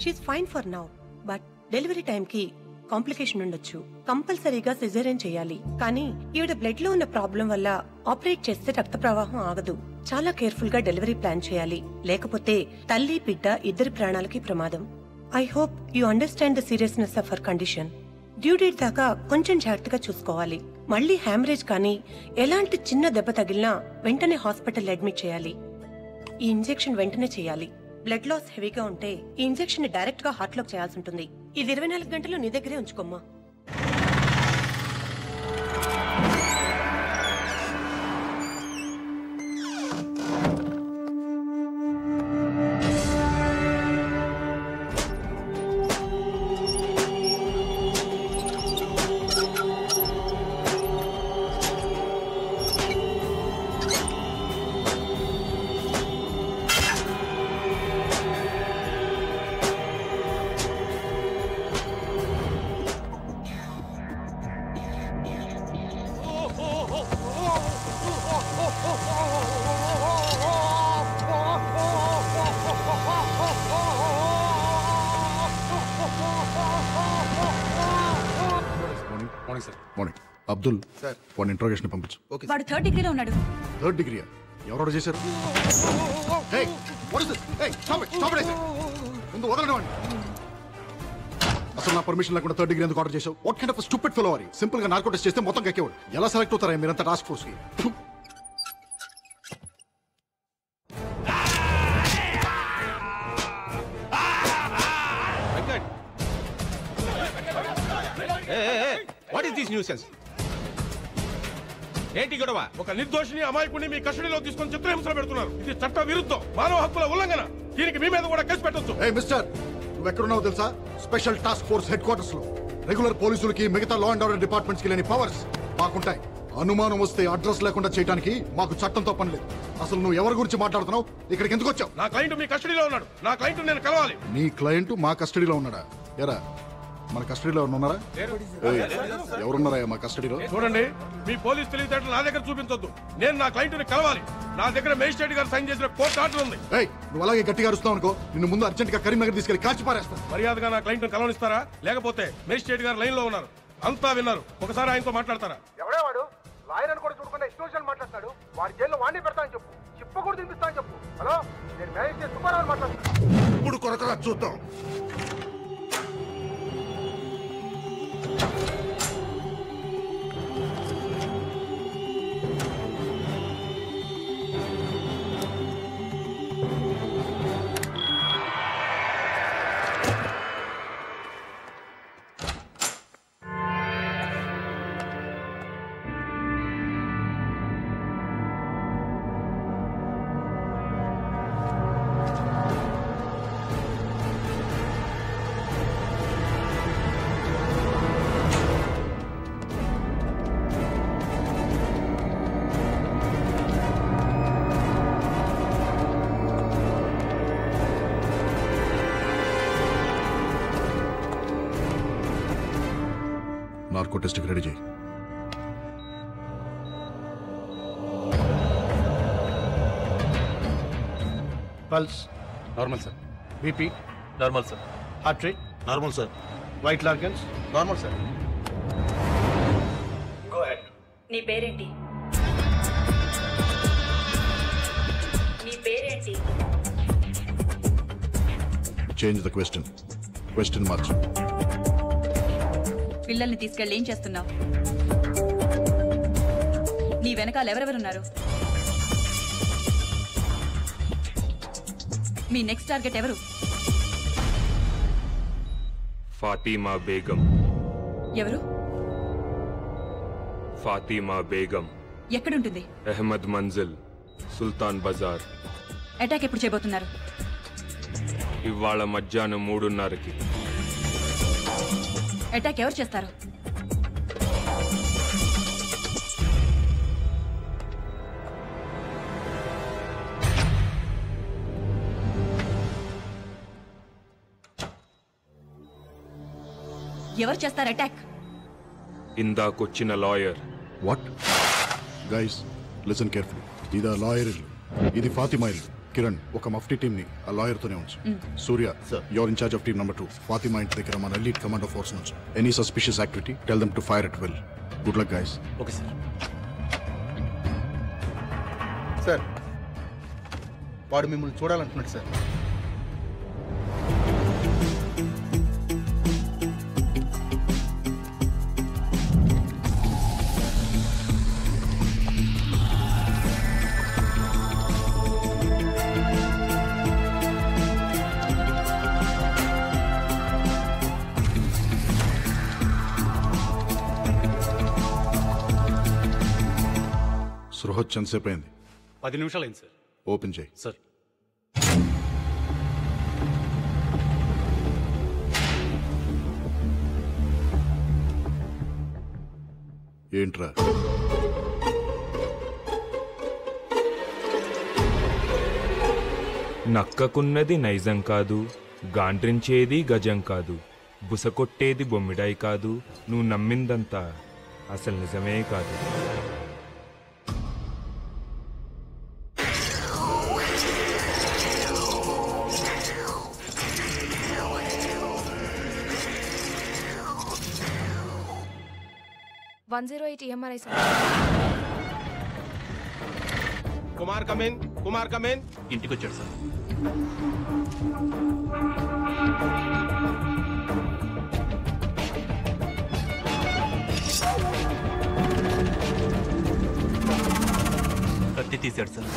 She's fine for now, but delivery time కి కాంప్లికేషన్ ఉండొచ్చు. కంపల్సరీగా సిజేరియన్ చేయాలి. కానీ ఈవిడ బ్లడ్ లో ఉన్న ప్రాబ్లం వల్ల ఆపరేట్ చేస్తే రక్త ప్రవాహం ఆగదు. చాలా కేర్ఫుల్ గా డెలివరీ ప్లాన్ చేయాలి, లేకపోతే తల్లి బిడ్డ ఇద్దరి ప్రాణాలకి ప్రమాదం. I hope you understand the seriousness of her condition. Due date దాకా కొంచెం జాగ్రత్తగా చూసుకోవాలి. మళ్ళీ హ్యామరేజ్ కానీ ఎలాంటి చిన్న దెబ్బ తగిలినా వెంటనే హాస్పిటల్ అడ్మిట్ చేయాలి. ఈ ఇంజెక్షన్ వెంటనే చేయాలి. బ్లడ్ లాస్ హెవీగా ఉంటే ఈ ఇంజెక్షన్ ని డైరెక్ట్ గా హార్ట్ లోకి చేయాల్సి ఉంటుంది. ఇది 24 గంటలు నీ దగ్గరే ఉంచుకోమ్మా. అబ్దుల్ వాడిని ఇంట్రోగేషన్ పంపించు. వాడు 3rd డిగ్రీలో ఉన్నాడు. 3rd డిగ్రీయా? ఎవరు చేశారు? ముందు వదలండి వాడిని. అసలు నా పర్మిషన్ లేకుండా 3rd డిగ్రీ ఎందుకు ఆర్డర్ చేశావు? What kind of stupid fellow are you? Simple గా నార్కో టెస్ట్ చేస్తే మొత్తం కక్కేవాడు. ఎలా సెలెక్ట్ అవుతారా మీరంతా టాస్క్ ఫోర్స్ కి? What is this nuisance? ఏంటి గొడవ? ఒక నిర్దోషిని అమాయకుడిని మీ కస్టడీలో తీసుకొని చిత్రహింసలు పెడుతున్నారు. ఇది చట్ట విరుద్ధం, మానవ హక్కుల ఉల్లంఘన. దీనికి మీ మీద కూడా కేసు పెట్టొచ్చు. ఏ మిస్టర్, నువ్వు ఎక్కడున్నావు తెలుసా? Special task force head quarters లో. రెగ్యులర్ పోలీసులకి మిగతా లా అండ్ ఆర్డర్ డిపార్ట్మెంట్స్ కి లేని పవర్స్ మాకుంటాయి. అనుమానం వస్తే అడ్రస్ లేకుండా చేయడానికి మాకు చట్టంతో పని లేదు. అసలు నువ్వు ఎవరి గురించి మాట్లాడుతున్నావు? ఇక్కడికి ఎందుకు వచ్చావు? నా క్లయింట్ మీ కస్టడీలో ఉన్నాడు. నా క్లయింట్ నేను కలవాలి. నీ క్లయింట్ మా కస్టడీలో ఉన్నాడా? ఎరా, మన కస్టడీలో ఉన్నారా? ఎవరున్నారా మా కస్టడీలో? చూడండి, మీ పోలీస్ తెలివితేటలు నా దగ్గర చూపించొద్దు. నేను నా క్లయింట్ ని కలవాలి. నా దగ్గర మేజిస్ట్రేట్ గారు సైన్ చేసిన కోర్టు ఆర్డర్ ఉంది. నువ్వు అలాగే గట్టిగా అరుస్తావు అనుకో, నిన్ను ముందు అర్జెంట్ గా కరీంనగర్ తీసుకెళ్లి కాల్చి పారేస్తాను. మర్యాదగా నా క్లయింట్ ని కలవనిస్తారా? లేకపోతే మేజిస్ట్రేట్ గారు లైన్ లో ఉన్నారు, అంతా విన్నారు. ఒకసారి ఆయనతో మాట్లాడతారా? ఎవడేవాడు? లాయర్ అని కూడా చూడకుండా ఎక్స్టోషన్ మాట్లాడతాడు. వాడి జైల్లో వాడిని పెడతానని చెప్పు, చిప్ప కూడా తినిపిస్తానని చెప్పు. హలో, నేను మేనేజ్ చేసి సుబ్బారావు మాట్లాడుతాను. ఇప్పుడు కొరకగా చూద్దాం. నార్కో టెస్ట్కి రెడీ చేయి. Pulse normal sir. BP normal sir. Heart rate normal sir. White లార్గన్స్ నార్మల్ సార్. Go ahead. నీ పేరేంటి? నీ పేరేంటి? Change the question. క్వశ్చన్ మార్చు. పిల్లల్ని తీసుకెళ్ళి ఏం చేస్తున్నావు? నీ వెనకాల ఎవరెవరున్నారు? మీ నెక్స్ట్ టార్గెట్ ఎవరు? ఫాతిమా బేగం. ఎవరు? ఫాతిమా బేగం. ఎక్కడుంటుంది? అహ్మద్ మంజిల్, సుల్తాన్ బజార్. అటాక్ ఎప్పుడు చేయబోతున్నారు? ఇవాళ మధ్యాహ్నం 3:30కి. అటాక్ ఎవరు చేస్తారు? ఎవరు చేస్తారు అటాక్? ఇందాకొచ్చిన lawyer. What? Guys listen carefully. ఇది ఆ లాయర్ ఇల్లు, ఇది ఫాతిమా ఇల్లు. కిరణ్, ఒక మఫ్టీ టీమ్ ని ఆ లాయర్ తోనే ఉంచు. Surya, your in charge of team number 2. Fatima ఇంటి దగ్గర మన ఎలీట్ కమాండో ఫోర్స్ నుంచి any suspicious activity tell them to fire at will. Good luck guys. Okay sir. Sir, వాడు మిమ్మల్ని చూడాలంటున్నాడు సార్. సృహత్ ఎంతసేపు అయింది? 10 నిమిషాలు అయింది సార్. ఓపెన్ చేయి. సార్. ఏంట్రా? నక్కకున్నది నైజం కాదు, గాండ్రించేది గజం కాదు, బుసకొట్టేది బొమ్మిడాయి కాదు, నువ్వు నమ్మిందంతా అసలు నిజమే కాదు. కుమార్ కమిన్. కుమార్ కమిన్. ఇంటికి వచ్చాడు సార్. కత్తి తీశాడు సార్.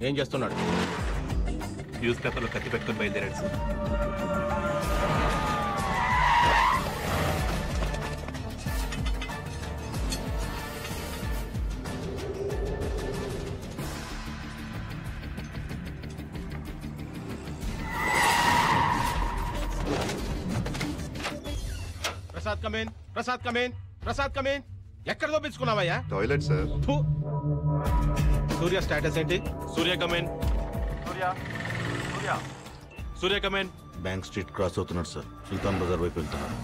ఏం చేస్తున్నాడు? న్యూస్ పేపర్లో కత్తి పెట్టుకుని బయలుదేరాడు sir. Prasad come in. Prasad come in. Prasad come in. ఎక్కడ దోపించుకున్నావయ్యా? Toilet sir. సూర్య స్టేటస్ ఏంటి? Surya come in. Surya come in. Bank street cross అవుతున్నాడు సార్. సుల్తాన్ బజార్ వైపు వెళ్తున్నాడు.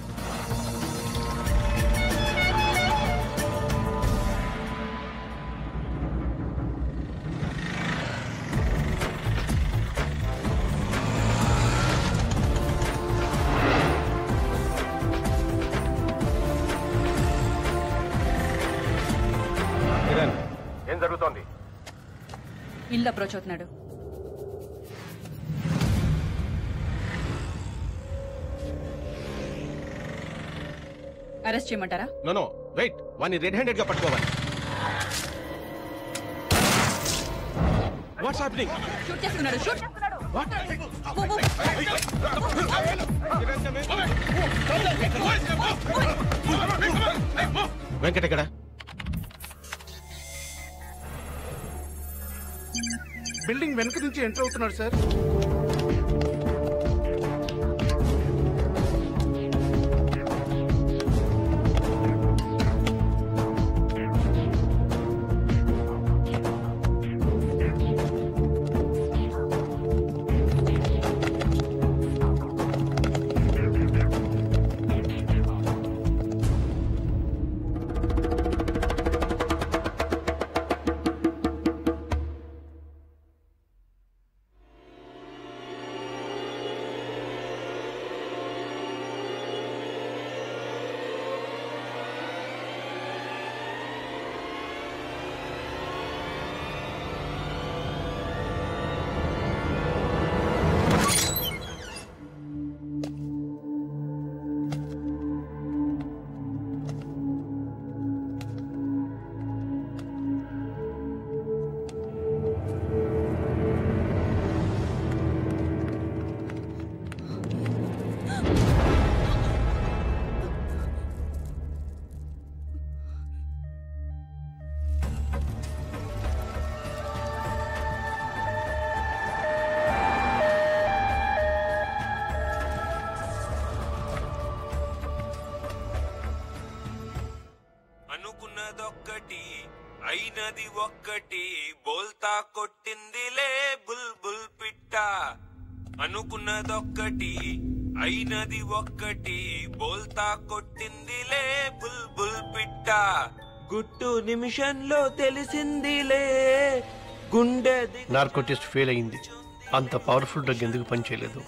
ఏం జరుగుతోంది? ఇల్లు అప్రోచ్ అవుతున్నాడు. అరెస్ట్ చేయమంటారా? నో వెయిట్, వాడిని రెడ్ హ్యాండెడ్ గా పట్టుకోవాలి. What's happening? షూట్ చేస్తున్నాడు. షూట్. వెంకట్ ఎక్కడ? బిల్డింగ్ వెనక నుంచి ఎంటర్ అవుతున్నాడు సార్. అనుకున్నదొక్కటి అయినది ఒక్కటి బోల్తా కొట్టిందిలే బుల్బుల్ పిట్ట అనుకున్నదొక్కటి అయినది ఒక్కటి బోల్తా కొట్టిందిలే బుల్బుల్ పిట్ట గుట్టు నిమిషంలో తెలిసిందిలే గుండె నార్కోటిస్ట్ ఫెయిల్ అయింది. అంత పవర్ఫుల్ డ్రగ్ ఎందుకు పనిచేయలేదు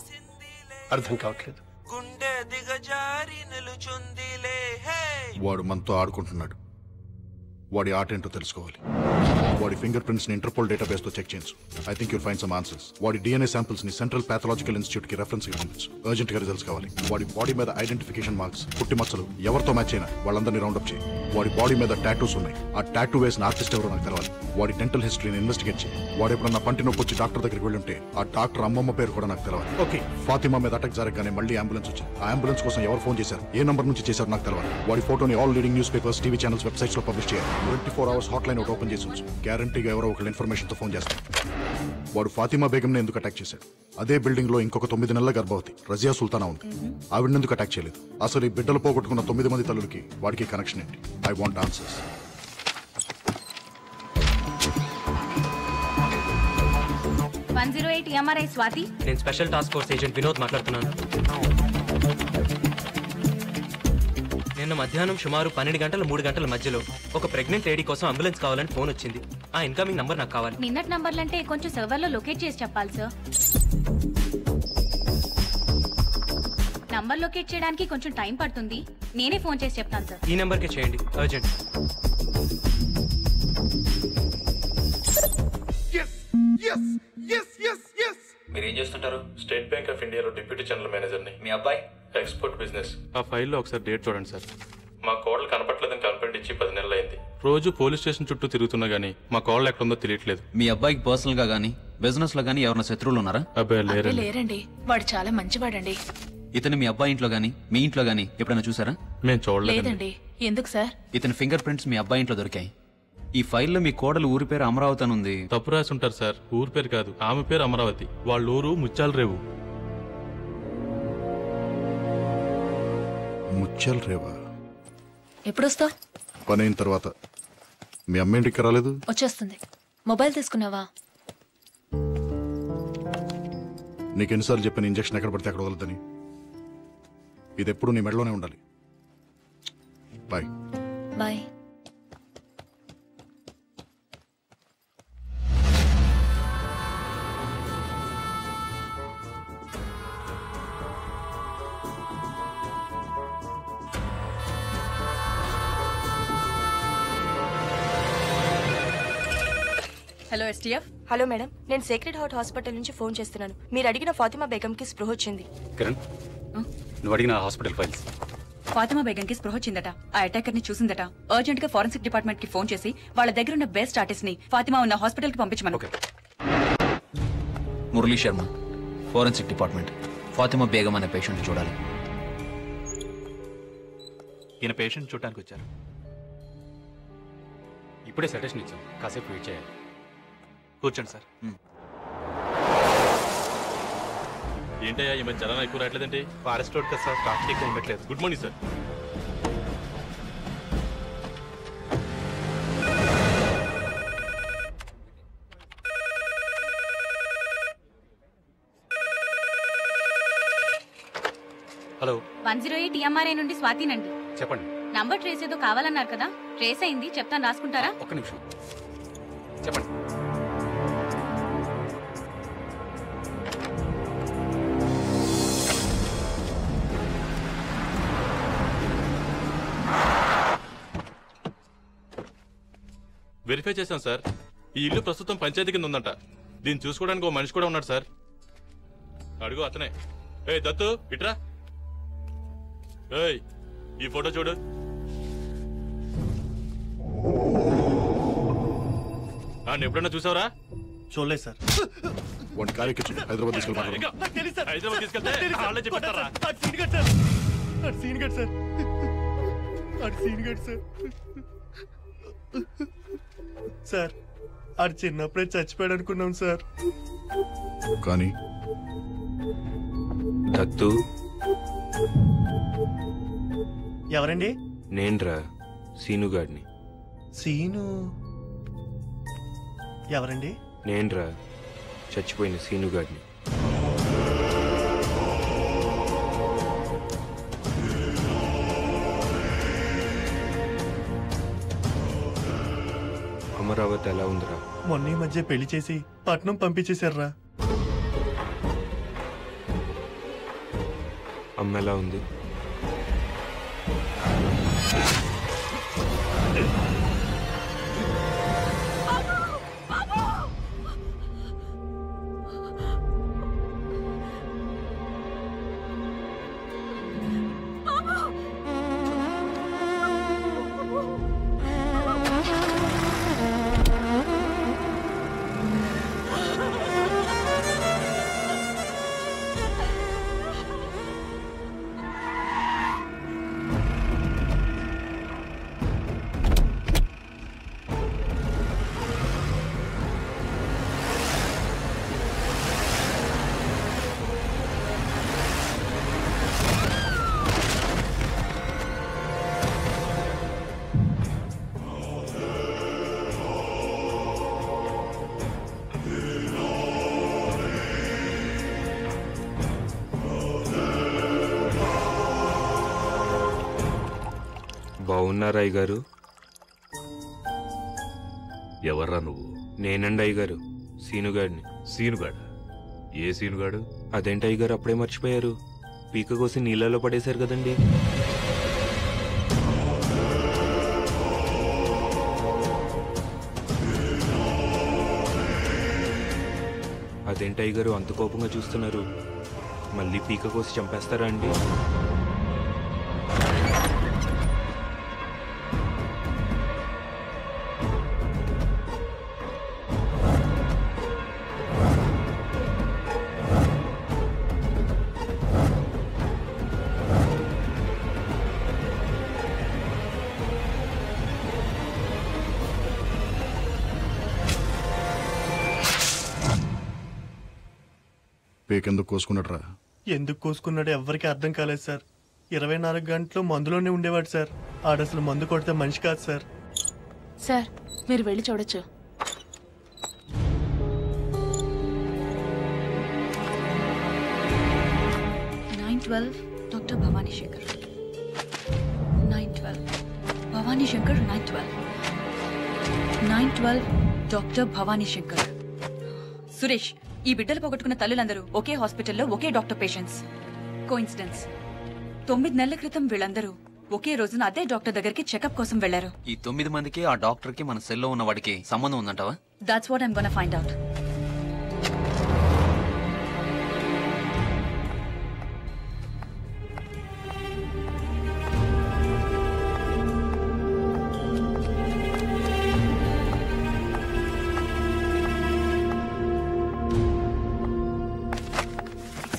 అర్థం కావట్లేదు. గుండె దిగజారి నిలుచుందిలే. వాడు మనతో ఆడుకుంటున్నాడు. వాడి ఆట ఏంటో తెలుసుకోవాలి. వాడి ఫింగర్ ప్రింట్స్ ని ఇంటర్పోల్ డేటాబేస్ తో చెక్ చేయించు. I think you'll find some answers. వాడి డిఎన్ఏ శాంపిల్స్ ని సెంట్రల్ పాథలాజికల్ ఇన్స్టిట్యూట్ కి రెఫరెన్స్ కి పంపించు. అర్జెంట్ గా రిజల్ట్స్ కావాలి. వాడి బాడీ మీద ఐడెంటిఫికేషన్ మార్క్స్, పుట్టి మచ్చలు ఎవరితో మ్యాచ్ అయినా వాళ్ళందరినీ రౌండప్ చేయి. వాడి బాడీ మీద టాటూస్ ఉన్నాయి. ఆ టాటూ వేసిన ఆర్టిస్ట్ ఎవరో నాకు తెలవాలి. వాడి డెంటల్ హిస్టరీని ఇన్వెస్టిగేట్ చేయి. వాడు ఎప్పుడన్నా పంటి నొప్పి వచ్చి డాక్టర్ దగ్గరికి వెళ్ళి ఉంటే ఆ డాక్టర్ అమ్మమ్మ పేరు కూడా నాకు తెలవాలి. ఓకే, ఫాతిమా మీద అటాక్ జరగగానే మళ్ళీ అంబులెన్స్ వచ్చింది. ఆ అంబులెన్స్ కోసం ఎవరు ఫోన్ చేశారు, ఏ నంబర్ నుంచి చేశారు నాకు తెలవాలి. వాడి ఫోటోని all leading news papers, TV channels, websites లో పబ్లిష్ చేయాలి. 24 hours హాట్ లైన్ ఒకటి ఓపెన్ చేసి ఉంచు. గ్యారంటీగా ఎవరో ఒకళ్ళు ఇన్ఫర్మేషన్ తో ఫోన్ చేస్తారు. వాడు ఫాతిమా బేగంని ఎందుకు అటాక్ చేశాడు? అదే బిల్డింగ్ లో ఇంకొక 9 నెలల గర్భవతి రజియా సుల్తానా ఉంది. ఆవిడని ఎందుకు అటాక్ చేయలేదు? అసలు ఈ బిడ్డలు పోగొట్టుకున్న 9 మంది తల్లులకి వాడికి కనెక్షన్ ఏంటి? I want answers. MRI Swathi. నేను special task force agent Vinod మాట్లాడుతున్నాను. నిన్న మధ్యాహ్నం సుమారు 12 గంటల 3 గంటల మధ్యలో ఒక ప్రెగ్నెంట్ లేడీ కోసం అంబులెన్స్ కావాలని ఫోన్ వచ్చింది. ఆ ఇన్కమింగ్ నంబర్ నాకు కావాలి. నిన్నటి నంబర్లంటే కొంచెం సర్వర్లో లొకేట్ చేసి చెప్పాలి సార్. నంబర్ లొకేట్ చేయడానికి కొంచెం టైం పడుతుంది. నేనే ఫోన్ చేసి చెప్తాను సార్. ఈ నెంబర్కే చేయండి, అర్జెంట్. మీరేం చేస్తుంటారు? స్టేట్ బ్యాంక్ ఆఫ్ ఇండియాలో డిప్యూటీ జనరల్ మేనేజర్ని. మీ అబ్బాయి ఎక్స్పోర్ట్ బిజినెస్. ఆ ఫైల్లో ఒకసారి డేట్ చూడండి సార్. మా కోడలు కనపట్లేదని కంప్లైంట్ ఇచ్చి 10 నెలలు అయింది. రోజు పోలీస్ స్టేషన్ చుట్టూ తిరుగుతున్నా గానీ మా కోడలు ఎక్కడుందో తెలియట్లేదు. మీ అబ్బాయికి పర్సనల్ గా గానీ బిజినెస్ లో గానీ ఎవరైనా శత్రువులు ఉన్నారా? అబ్బాయి లేరండి. వాడు చాలా మంచివాడండి. ఇతను మీ అబ్బాయి ఇంట్లో గానీ మీ ఇంట్లో గానీ ఎప్పుడైనా చూసారా? మేము చూడలేదు. లేదండి. ఎందుకు సార్? ఇతని ఫింగర్ ప్రింట్స్ మీ అబ్బాయి ఇంట్లో దొరికాయి. ఈ ఫైల్లో మీ కోడలు ఊరి పేరు అమరావతి అని ఉంది. తప్పు రాసి ఉంటారు సార్. ఊరి పేరు కాదు, ఆమె పేరు అమరావతి. వాళ్ళ ఊరు ముత్యాల రేవు. ముత్యాల రేవా? ఎప్పుడొస్తావు? పని అయిన తర్వాత. మీ అమ్మ ఇంటికి రాలేదు? వచ్చేస్తుంది. మొబైల్ తీసుకున్నావా? నీకెన్నిసార్లు చెప్పిన ఇంజక్షన్ ఎక్కడ పడితే అక్కడ వదలదని. ఇది ఎప్పుడు నీ మెడలోనే ఉండాలి. Bye. Bye. Hello STF. Hello madam, నేను సేక్రెడ్ హార్ట్ హాస్పిటల్ నుంచి ఫోన్ చేస్తున్నాను. మీరు అడిగిన ఫాతిమా బేగంకి స్పృహ వచ్చింది. కిరణ్, నువ్వు అడిగిన హాస్పిటల్ ఫైల్స్. ఫాతిమా బేగంకి స్పృహ వచ్చిందట. ఆ అటాకర్ ని చూసిందట. అర్జెంట్ గా ఫోరెన్సిక్ డిపార్ట్మెంట్ కి ఫోన్ చేసి వాళ్ళ దగ్గర ఉన్న బెస్ట్ ఆర్టిస్ట్ ని ఫాతిమా ఉన్న హాస్పిటల్ కి పంపించమను. Murali Sharma, forensic department. ఫాతిమా బేగం అనే పేషెంట్ చూడాలి. ఈయన పేషెంట్ చూడటానికి వచ్చారు. ఇప్పుడే సజెషన్ ఇచ్చాం, కాసేపు వెయిట్ చేయాలి. కూర్చోండి సార్. ఏంటయ్యా ఈ మధ్య జనం ఎక్కువ రావట్లేదంటే? ఫారెస్ట్ రోడ్ కదా సార్, ట్రాఫిక్ ఎక్కువ ఉండట్లేదు. Good morning sir. Hello. 108 MRI నుండి స్వాతినండి. చెప్పండి. నంబర్ ట్రేస్ ఏదో కావాలన్నారు కదా, ట్రేస్ అయింది. చెప్తాను, రాసుకుంటారా? ఒక్క నిమిషం చెప్పండి. వెరిఫై చేశాం సార్. ఈ ఇల్లు ప్రస్తుతం పంచాయతీ కింద ఉందంట. దీన్ని చూసుకోవడానికి ఓ మనిషి కూడా ఉన్నాడు సార్. అడుగు, అతనే. ఏ దత్తు, ఇట్రా. ఏయ్, ఈ ఫోటో చూడు. ఎప్పుడన్నా చూసావరా? చూడలేదు సార్. హైదరాబాద్ తీసుకెళ్ళి హైదరాబాద్ తీసుకెళ్తే వాళ్ళే చెప్పారా? సార్ ఆడు చిన్నప్పుడే చచ్చిపోయాడు అనుకున్నాం సార్. కానీ దత్తు ఎవరండి? నేన్రా, సీనుగాడిని. సీను ఎవరండి? నేనురా, చచ్చిపోయిన సీనుగాడిని. అమరావతి ఎలా ఉందిరా? మొన్న ఈ మధ్య పెళ్లి చేసి పట్నం పంపించేశారా. అమ్మ ఎలా ఉంది? బాగున్నారా అయ్యగారు? ఎవర్రా నువ్వు? నేనండి అయ్యగారు, సీనుగాడిని. సీనుగాడు? ఏ సీనుగాడు? అదేంటి అయ్యగారు అప్పుడే మర్చిపోయారు? పీక కోసి నీళ్ళలో పడేశారు కదండి. అదేంటి అయ్యగారు అంత కోపంగా చూస్తున్నారు? మళ్ళీ పీక కోసి చంపేస్తారా అండి? పేకెందుకు కోసుకున్నట్రా? ఎందుకు కోసుకున్నాడో ఎవ్వరికి అర్థం కాలేదు సార్. 24 గంటలు మందులోనే ఉండేవాడు సార్. ఆడసలు మందు కొడితే మనిషి కాదు సార్. సార్ మీరు వెళ్ళి చూడొచ్చు. Doctor Bhavani Shankar 912 Bhavani Shankar 912 doctor Bhavani Shankar. సురేష్, ఈ బిడ్డలు పోగొట్టుకున్న తల్లులందరూ ఒకే హాస్పిటల్లో ఒకే డాక్టర్ పేషెంట్స్. కోఇన్సిడెన్స్. 9 నెలల క్రితం వీళ్ళందరూ ఒకే రోజున అదే డాక్టర్ దగ్గరికి చెకప్ కోసం వెళ్లారు. ఈ 9 మందికి ఆ డాక్టర్ కి మన సెల్లో ఉన్న వాడికి సంబంధం ఉందంటావా? That's what I'm gonna find out.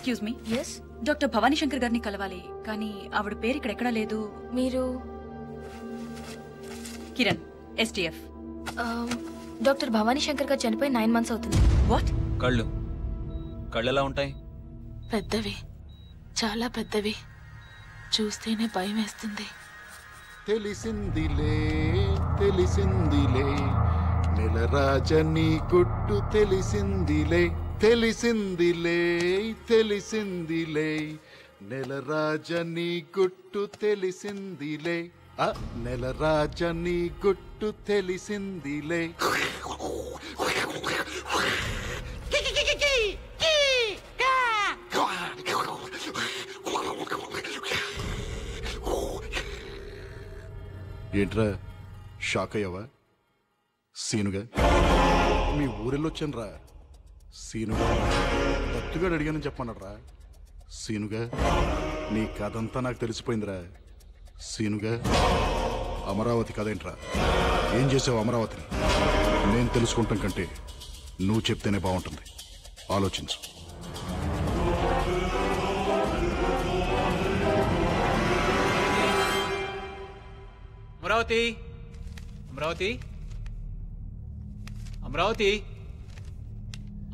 Excuse me. Yes, doctor Bhavani Shankar గారిని కలవాలి, కానీ ఆవిడ పేరు ఇక్కడ ఎక్కడా లేదు. మీరు కిరణ్, STF. డాక్టర్ భవానీ శంకర్ గారు చనిపోయి 9 months అవుతుంది. వాట్? కళ్ళు ఎలా ఉంటాయి? పెద్దవి, చాలా పెద్దవి. చూస్తేనే భయం వేస్తుంది. తెలిసిందిలే తెలిసిందిలే నెలరాజని గుట్టు తెలిసిందిలే తెలిసిందిలే తెలిసిందిలే నెలరాజని గుట్టు తెలిసిందిలే నెలరాజని గుట్టు తెలిసిందిలే. ఏంట్రా షాక్ అయ్యావా? సీనుగా మీ ఊరెళ్ళొచ్చాను. సీనుగా దత్తుగాడు అడిగానని చెప్పన్నాడ్రా. సీనుగా నీ కథంతా నాకు తెలిసిపోయిందిరా. సీనుగా అమరావతి కథేంట్రా? ఏం చేసావు అమరావతిని? నేను తెలుసుకుంటాం కంటే నువ్వు చెప్తేనే బాగుంటుంది. ఆలోచించు. అమరావతి, అమరావతి, అమరావతి,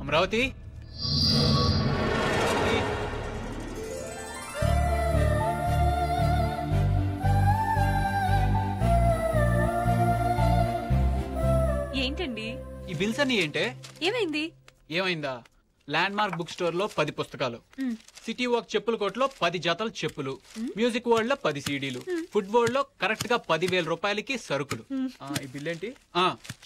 అమరావతి. బిల్స్ అన్ని ఏంటే? ఏమైంది? ఏమైందా? ల్యాండ్ మార్క్ బుక్ స్టోర్ లో 10 పుస్తకాలు, సిటీ వాక్ చెప్పుల కోట్లో 10 జతలు చెప్పులు, మ్యూజిక్ వరల్డ్ లో 10 సీడీలు, ఫుడ్ వరల్డ్ లో కరెక్ట్ గా 10,000 రూపాయలకి సరుకులు. ఈ బిల్ ఏంటి?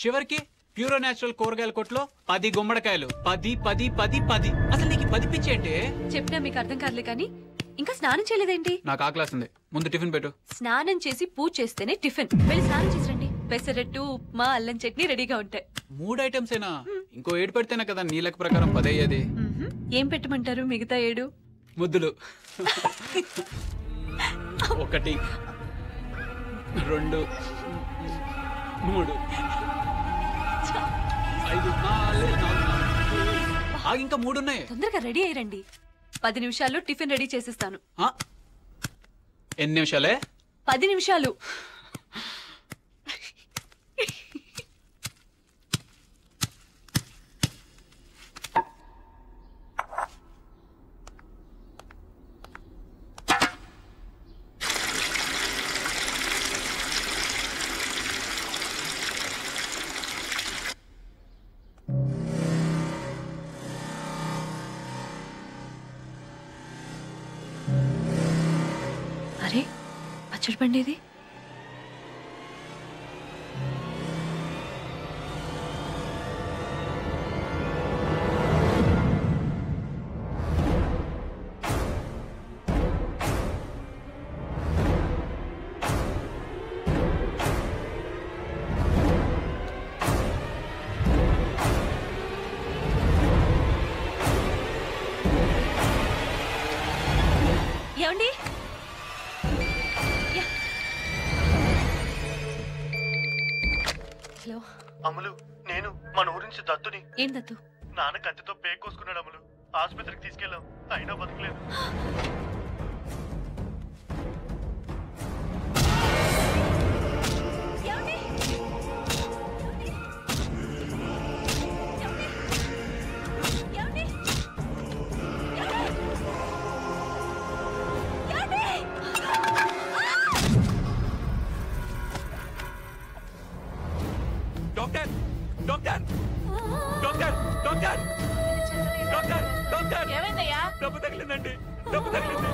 చివరికి ప్యూరో నేచురల్ కూరగాయల కొట్లో 10 గుమ్మడికాయలు. 10 10 10 10. అసలు నీకు 10 పిచ్చి ఏంటి? చెప్పినా మీకు అర్థం కాదులే కానీ ఇంకా స్నానం చేయలేదేంటి? నాకు ఆకలేస్తుంది, ముందు టిఫిన్ పెట్టు. స్నానం చేసి పూజ చేస్తేనే టిఫిన్. వెళ్ళి స్నానం చేసి రండి. పెసరట్టు, ఉప్మా, అల్లం చట్నీ రెడీగా ఉంటాయి. 3 ఐటమ్స్ ఏనా? ఇంకో 7 పెడితేనే కదా నీ లెక్క ప్రకారం 10 అయ్యేది. ఏం పెట్టమంటారు మిగతా 7? ముద్దులు. 1 2 3 5 4 ఇంకా 3 ఉన్నాయి. తొందరగా రెడీ అయ్యండి. 10 నిమిషాల్లో టిఫిన్ రెడీ చేసేస్తాను. ఎన్ని నిమిషాలే? 10 నిమిషాలు. అరే పచ్చడి పండేది. ఏమండి? హలో అమలు, నేను మన ఊరి నుంచి దత్తుని. ఏం దత్తు? నాన్న కత్తితో పేక్ కోసుకున్నాడు అమలు. ఆసుపత్రికి తీసుకెళ్ళాం, అయినా బతకలేదు. Doctor doctor doctor doctor doctor doctor ఏమైందయ్యా? డబ్బు తగిలిందండి, డబ్బు తగిలింది,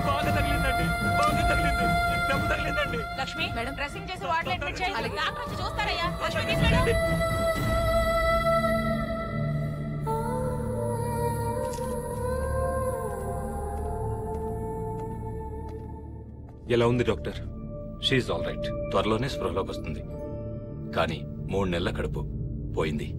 బాగా తగిలిందండి, బాగా తగిలింది, డబ్బు తగిలిందండి. లక్ష్మి మేడం డ్రెస్సింగ్ చేసి వార్డులో అడ్మిట్ చేయాలి. డాక్టర్ వచ్చి చూస్తారయ్యా. లక్ష్మి తీసుకెళ్ళు. ఎలా ఉంది డాక్టర్? She all right. త్వరలోనే స్పృహలోకి వస్తుంది. కానీ 3 నెలల కడుపు పోయింది.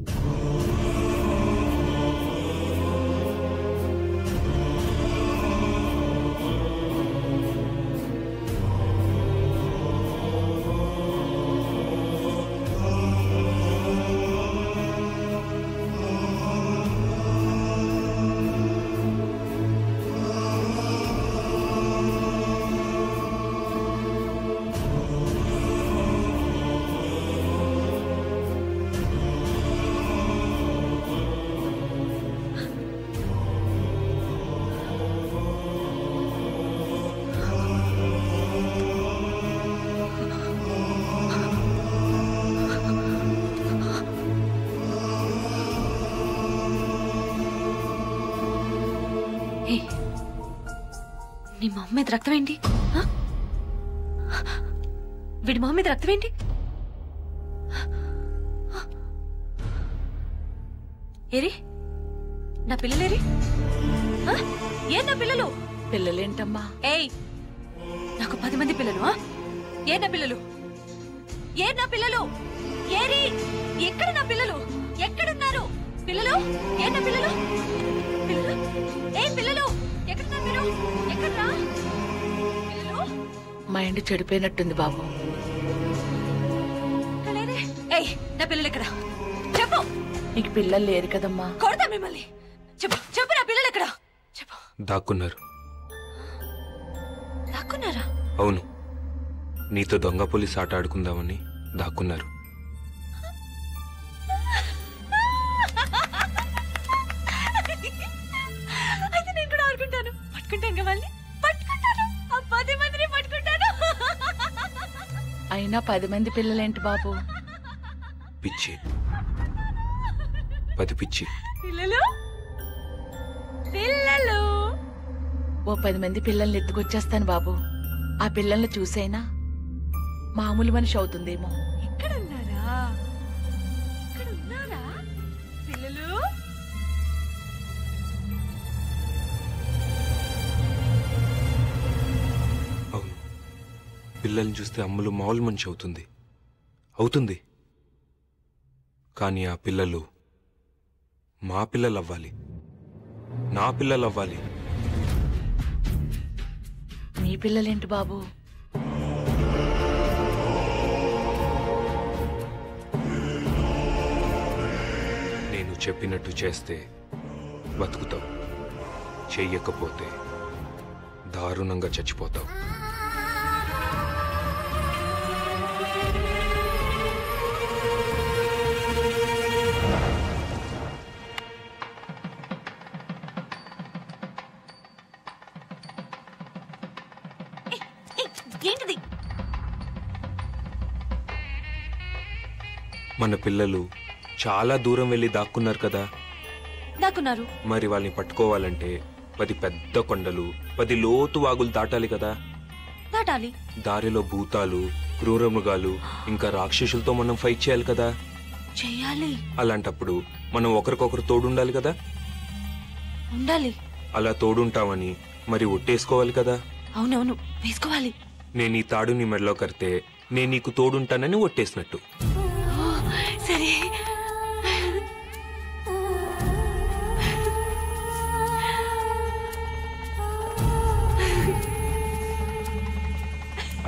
నీ మా మీద రక్తం ఏంటి? వీడి మా మీద రక్తం ఏంటి? ఏరి నా పిల్లలేరి? ఏ నా పిల్లలు? పిల్లలేంటమ్మా? ఏయ్, నాకు 10 మంది పిల్లలు. ఏ నా పిల్లలు? ఏ నా పిల్లలు? ఏరి ఎక్కడ నా పిల్లలు? ఎక్కడున్నారు పిల్లలు? ఏ నా పిల్లలు? పిల్లలు? ఏ పిల్లలు? ఎక్కడున్నారు మీరు? ఎక్కడ్రా పిల్లలు? మైండ్ చెడిపోయినట్టుంది బాబు. ఏయ్, నా పిల్లలు ఎక్కడ? చెప్పు. నీకు పిల్లలు లేరు కదమ్మా. కొడతా మిమ్మల్ని. చెప్పు చెప్పు, నా పిల్లలు ఎక్కడ? చెప్పు. దాక్కున్నారు. దాక్కున్నారా? అవును, నీతో దొంగ పోలీస్ ఆట ఆడుకుందామని దాక్కున్నారు. అయితే నేను కూడా ఆడుకుంటాను. పట్టుకుంటాను వాళ్ళని, పట్టుకుంటాను. ఆ 10 మందిని పట్టుకుంటాను. అయినా 10 మంది పిల్లలేంటి బాబు? పిచ్చి, 10 పిచ్చి. పిల్లలు పిల్లలు ఓ 10 మంది పిల్లల్ని ఎత్తుకొచ్చేస్తాను బాబు. ఆ పిల్లల్ని చూసైనా మామూలు మనిషి అవుతుందేమో. ఇక్కడ ఉన్నారా పిల్లలు? అవును, పిల్లల్ని చూస్తే అమ్మలు మామూలు మనిషి అవుతుంది. కానీ ఆ పిల్లలు మా పిల్లలు అవ్వాలి, నా పిల్లలు అవ్వాలి. మీ పిల్లలేంటి బాబు? నేను చెప్పినట్టు చేస్తే బతుకుతావు, చెయ్యకపోతే దారుణంగా చచ్చిపోతావు. ఏంటిది? మన పిల్లలు చాలా దూరం వెళ్ళి దాక్కున్నారు కదా. దాక్కున్నారు. మరి వాళ్ళని పట్టుకోవాలంటే 10 పెద్ద కొండలు, 10 లోతు వాగులు దాటాలి కదా. దాటాలి. దారిలో భూతాలు, క్రూర మృగాలు, ఇంకా రాక్షసులతో మనం ఫైట్ చేయాలి కదా. చెయ్యాలి. అలాంటప్పుడు మనం ఒకరికొకరు తోడుండాలి కదా. ఉండాలి. అలా తోడుంటామని మరి ఒట్టేసుకోవాలి కదా. అవునవును, వేసుకోవాలి. నేను ఈ తాడు నీ మెడలో కడితే నేను నీకు తోడుంటానని ఒట్టేసినట్టు. సరే.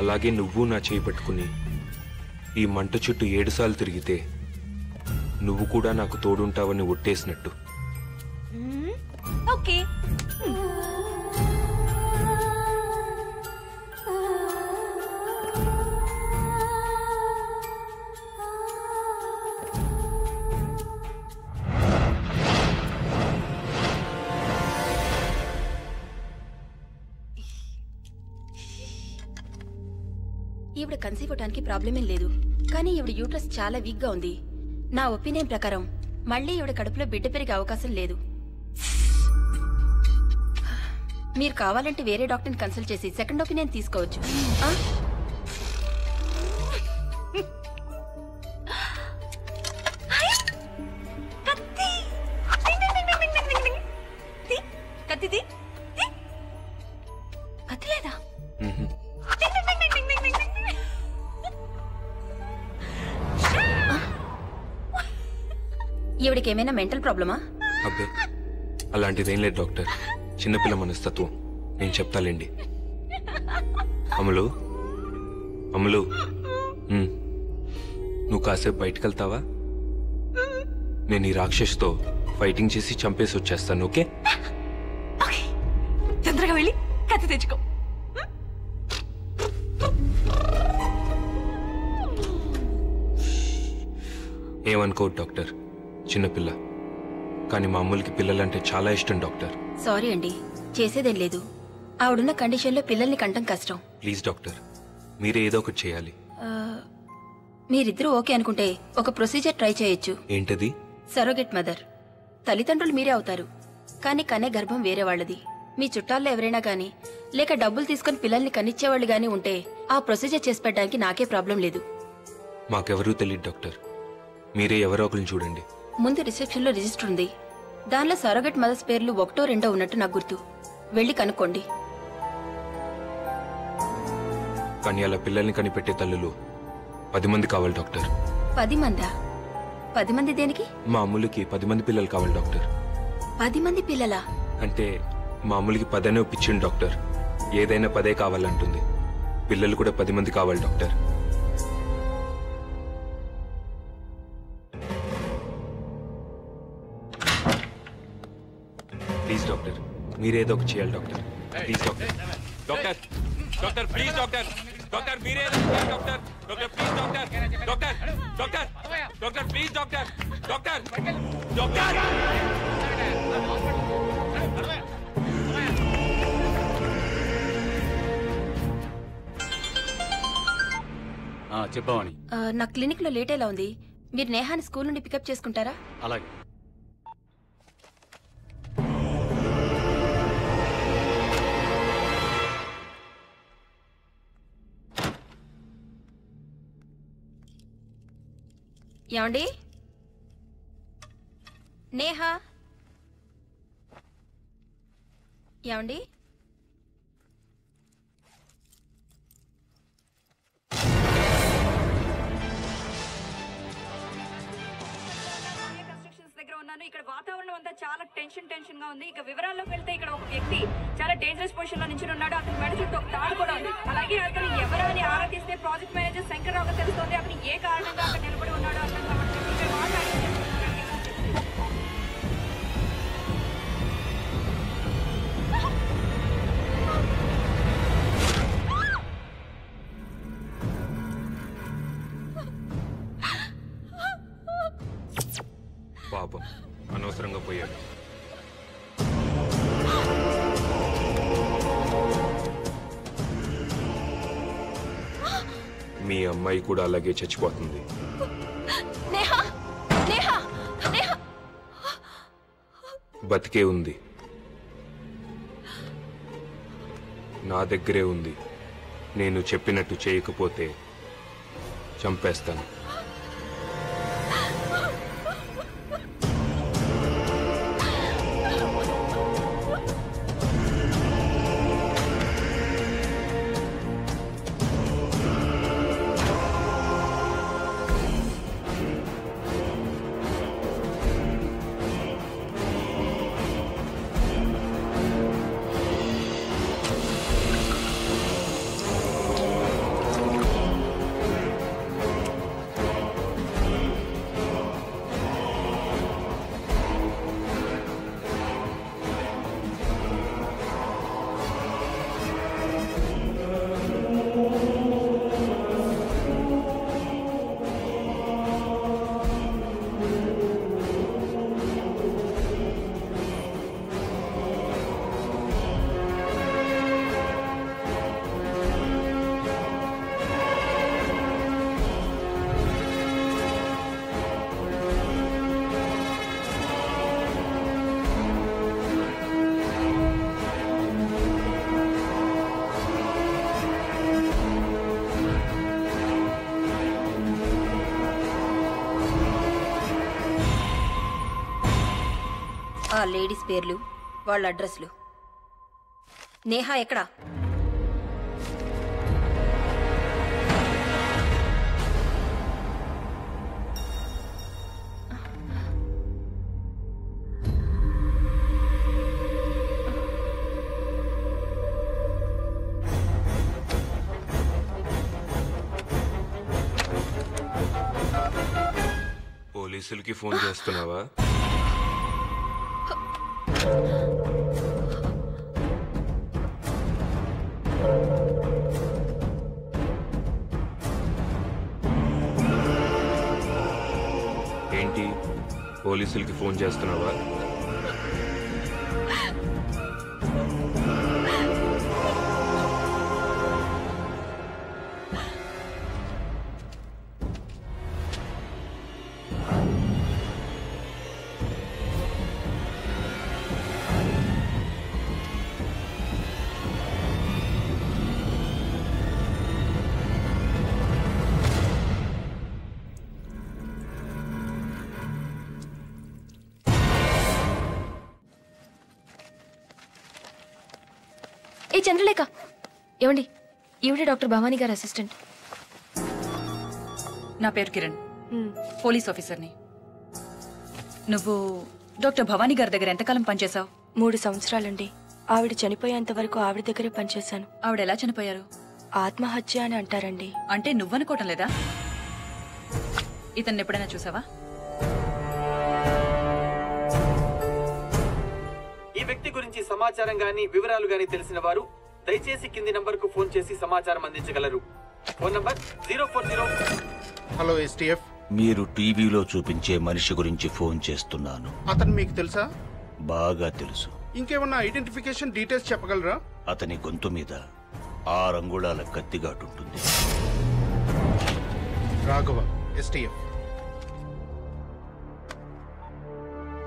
అలాగే నువ్వు నా చేయి పట్టుకుని ఈ మంట చుట్టూ 7 సార్లు తిరిగితే నువ్వు కూడా నాకు తోడుంటావని ఒట్టేసినట్టు. ఓకే. ఈవిడ కన్సీవ్ అవడానికి ప్రాబ్లం ఏం లేదు, కానీ ఈవిడ యూట్రస్ చాలా వీక్ గా ఉంది. నా ఒపీనియన్ ప్రకారం మళ్ళీ ఈవిడ కడుపులో బిడ్డ పెరిగే అవకాశం లేదు. మీరు కావాలంటే వేరే డాక్టర్ని కన్సల్ట్ చేసి సెకండ్ ఒపీనియన్ తీసుకోవచ్చు. కత్తిది కత్తి లేదా? ఈవిడికి ఏమైనా మెంటల్ ప్రాబ్లమా? అబ్బే, అలాంటిదేం లేదు డాక్టర్. చిన్నపిల్ల మనస్తత్వం. నేను చెప్తాలేండి. అమలు, అమలు, నువ్వు కాసేపు బయటకు వెళ్తావా? నేను ఈ రాక్షసుతో ఫైటింగ్ చేసి చంపేసి వచ్చేస్తాను. ఓకే? తొందరగా వెళ్ళి కత్తి తెచ్చుకో. ఏమనుకోవద్దు డాక్టర్, చిన్నపిల్ల. కానీ మా అమ్ములకి పిల్లలంటే చాలా ఇష్టం డాక్టర్. సారీ అండి, చేసేదేం లేదు. ఆవిడున్న కండిషన్లో పిల్లల్ని కంటం కష్టం. ప్లీజ్ డాక్టర్, మీరే ఏదో ఒకటి చేయాలి. మీరిద్దరూ ఓకే అనుకుంటే ఒక ప్రొసీజర్ ట్రై చేయొచ్చు. ఏంటది? Surrogate mother. తల్లిదండ్రులు మీరే అవుతారు, కానీ కనే గర్భం వేరే వాళ్ళది. మీ చుట్టాల్లో ఎవరైనా గానీ లేక డబ్బులు తీసుకుని పిల్లల్ని కనిచ్చేవాళ్ళు గానీ ఉంటే ఆ ప్రొసీజర్ చేసి పెట్టడానికి నాకే ప్రాబ్లం లేదు. మాకెవరూ తెలియదు డాక్టర్, మీరే ఎవరో ఒకరిని చూడండి. ముందు రిసెప్షన్ లో రిజిస్టర్ ఉంది, దానిలో సరోగేట్ మదర్స్ పేర్లు 1, 2 ఉన్నట్టు నాకు గుర్తు. వెళ్ళి కనుక్కోండి. కానీ అలా పిల్లల్ని కనిపెట్టే తల్లులు 10 మంది కావాలి డాక్టర్. 10 మందా? 10 మంది దేనికి? మా అమ్ములకి 10 మంది పిల్లలు కావాలి డాక్టర్. 10 మంది పిల్లలా? అంటే మా అమ్ములకి 10 అనే ఒప్పించింది డాక్టర్. ఏదైనా 10 కావాలంటుంది. పిల్లలు కూడా 10 మంది కావాలి డాక్టర్. ప్లీజ్ డాక్టర్, మీరేదో ఒకటి చేయాలి doctor. Please doctor. Doctor, doctor please doctor. Doctor మీరేదో చేయాలి doctor. Doctor please doctor. Doctor, doctor, doctor please doctor. Doctor, doctor. చెప్పావని. నా క్లినిక్ లో లేట్ ఎలా ఉంది? మీరు నేహాని స్కూల్ నుండి పికప్ చేసుకుంటారా? అలాగే. ఏమండి? నేహా, ఏమండి? ఇక్కడ వాతావరణం అంతా చాలా టెన్షన్ గా ఉంది. ఇక వివరాల్లోకి వెళ్తే ఇక్కడ ఒక వ్యక్తి చాలా డేంజరస్ పొజిషన్ లో నుంచి ఉన్నాడు. అతని మెడ చుట్టూ ఒక తాడు కూడా ఉంది. అలాగే అతను ఎవరని ఆరాధిస్తే ప్రాజెక్ట్ మేనేజర్ శంకర్రావుగా తెలుస్తోంది. అతను ఏ కారణంగా అక్కడ నిలబడి ఉన్నాడో అర్థం కావట్లేదు. ఇక్కడ మాట్లాడి పాపం అనవసరంగా పోయాడు. మీ అమ్మాయి కూడా అలాగే చచ్చిపోతుంది. బతికే ఉంది, నా దగ్గరే ఉంది. నేను చెప్పినట్టు చేయకపోతే చంపేస్తాను. ఆ లేడీస్ పేర్లు, వాళ్ళ అడ్రస్లు. నేహా ఎక్కడా? పోలీసులకి ఫోన్ చేస్తున్నావా? ఏంటి, పోలీసులకి ఫోన్ చేస్తున్నావా? ఏ చంద్రలేఖ, ఏమండి? ఈవిడే డాక్టర్ భవానీ గారి అసిస్టెంట్. నా పేరు కిరణ్, పోలీస్ ఆఫీసర్ని. నువ్వు డాక్టర్ భవానీ గారి దగ్గర ఎంతకాలం పనిచేశావు? 3 సంవత్సరాలండి. ఆవిడ చనిపోయేంత వరకు ఆవిడ దగ్గరే పనిచేశాను. ఆవిడ ఎలా చనిపోయారు? ఆత్మహత్య అని అంటారండి. అంటే నువ్వనుకోవటం లేదా? ఇతన్ని ఎప్పుడైనా చూసావా? ఈ వ్యక్తి గురించి సమాచారం గాని వివరాలు గాని తెలిసిన వారు దయచేసి కింది నంబర్కు ఫోన్ చేసి సమాచారం అందించగలరు. Phone number 040. Hello STF. మీరు టీవీలో చూపించే మనిషి గురించి ఫోన్ చేస్తున్నాను. అతను మీకు తెలుసా? బాగా తెలుసు. ఇంకేమన్నా ఐడెంటిఫికేషన్ డీటెయిల్స్ చెప్పగలరా? అతని గొంతు మీద 6 అంగుళాల కత్తిగాటుంటుంది. రాఘవ, ఎస్టీఎఫ్.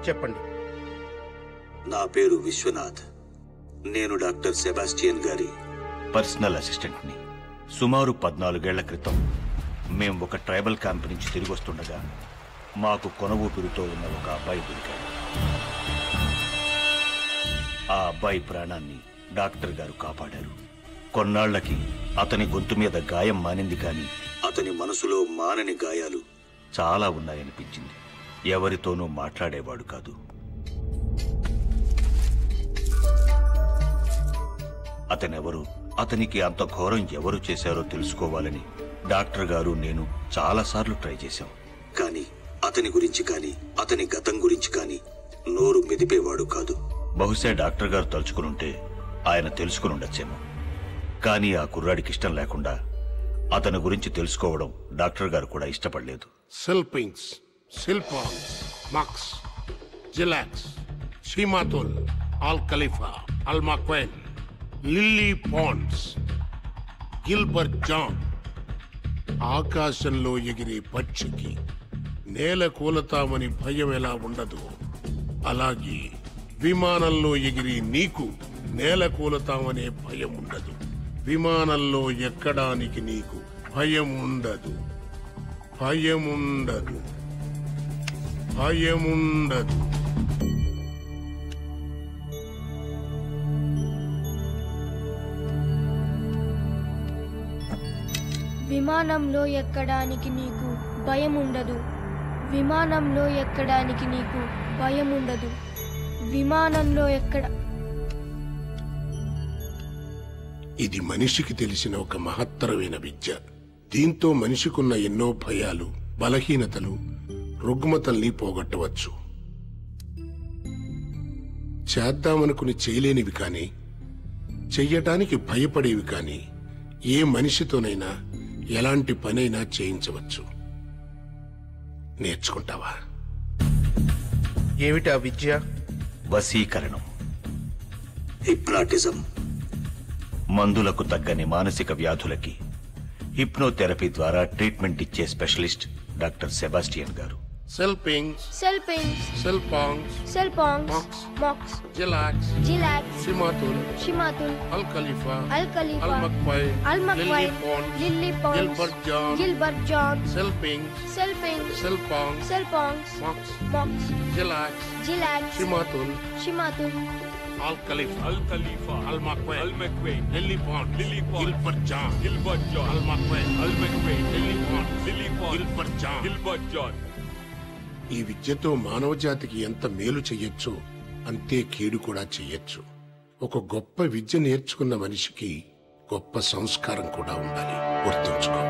చెప్పండి. నా పేరు విశ్వనాథ్. నేను డాక్టర్ సెబాస్టియన్ గారి పర్సనల్ అసిస్టెంట్ని. సుమారు 14 ఏళ్ల క్రితం మేం ఒక ట్రైబల్ క్యాంప్ నుంచి తిరిగి వస్తుండగా మాకు కొన ఊపిరితో ఉన్న ఒక అబ్బాయి దొరికాడు. ఆ అబ్బాయి ప్రాణాన్ని డాక్టర్ గారు కాపాడారు. కొన్నాళ్లకి అతని గొంతు మీద గాయం మానింది, కానీ అతని మనసులో మానని గాయాలు చాలా ఉన్నాయనిపించింది. ఎవరితోనూ మాట్లాడేవాడు కాదు. అతనెవరు, అతనికి అంత ఘోరం ఎవరు చేశారో తెలుసుకోవాలని డాక్టర్ గారు నేను చాలాసార్లు ట్రై చేశాం. కానీ అతని గురించి కానీ అతని గతం గురించి కానీ నోరు మెదిపేవాడు కాదు. బహుశా డాక్టర్ గారు తలుచుకునుంటే ఆయన తెలుసుకుని ఉండొచ్చేమో. కానీ ఆ కుర్రాడికి ఇష్టం లేకుండా అతని గురించి తెలుసుకోవడం డాక్టర్ గారు కూడా ఇష్టపడలేదు. సెల్పింగ్స్, సిల్పాంగ్స్, మక్స్, జిలాక్స్, షీమాతుల్, ఆల్ ఖలీఫా, అల్మాక్వైన్, లిల్లీ పాండ్స్, గిల్బర్ట్ జాన్. ఆకాశంలో ఎగిరే పక్షికి నేల కూలతామని భయం ఎలా ఉండదు, అలాగే విమానంలో ఎగిరి నీకు నేల కూలతామనే భయం ఉండదు. విమానంలో ఎక్కడానికి నీకు భయం ఉండదు. భయముండదు. భయముండదు. విమానంలో ఎక్కడానికి నీకు భయం ఉండదు. విమానంలో ఎక్కడానికి నీకు భయం ఉండదు. విమానంలో ఎక్కడ. ఇది మనిషికి తెలిసిన ఒక మహత్తరమైన విద్య. దీంతో మనిషికున్న ఎన్నో భయాలు, బలహీనతలు, రుగ్మతల్ని పోగొట్టవచ్చు. చేద్దామనుకుని చేయలేనివి కానీ, చెయ్యటానికి భయపడేవి కానీ ఏ మనిషితోనైనా ఎలాంటి పనైనా చేయించవచ్చు. నేర్చుకుంటావా? ఏమిటా విద్య? వశీకరణం, హిప్నాటిజం. మందులకు తగ్గని మానసిక వ్యాధులకి హిప్నోథెరపీ ద్వారా ట్రీట్మెంట్ ఇచ్చే స్పెషలిస్ట్ డాక్టర్ సెబాస్టియన్ గారు. సెల్పింగ్స్, సెల్పింగ్స్, సిల్పాంగ్స్, సెల్పాంగ్స్, మక్స్, జిలాక్స్, జిలాక్స్, షీమాతుల్, షీమాతుల్, అల్ ఖలీఫా, అల్మక్వైన్, లిల్లీ పాండ్స్, గిల్బర్ట్ జాన్, సెల్పింగ్స్, సిల్పాంగ్స్, మక్స్, జిలాక్స్, షీమాతుల్, Al Khalifa, Al McQuain, Lily Pond, Gilbert John, Al McQuain, Lily Pond, Gilbert John. ఈ విద్యతో మానవ జాతికి ఎంత మేలు చెయ్యొచ్చో అంతే కీడు కూడా చెయ్యొచ్చు. ఒక గొప్ప విద్య నేర్చుకున్న మనిషికి గొప్ప సంస్కారం కూడా ఉండాలి. గుర్తుంచుకో.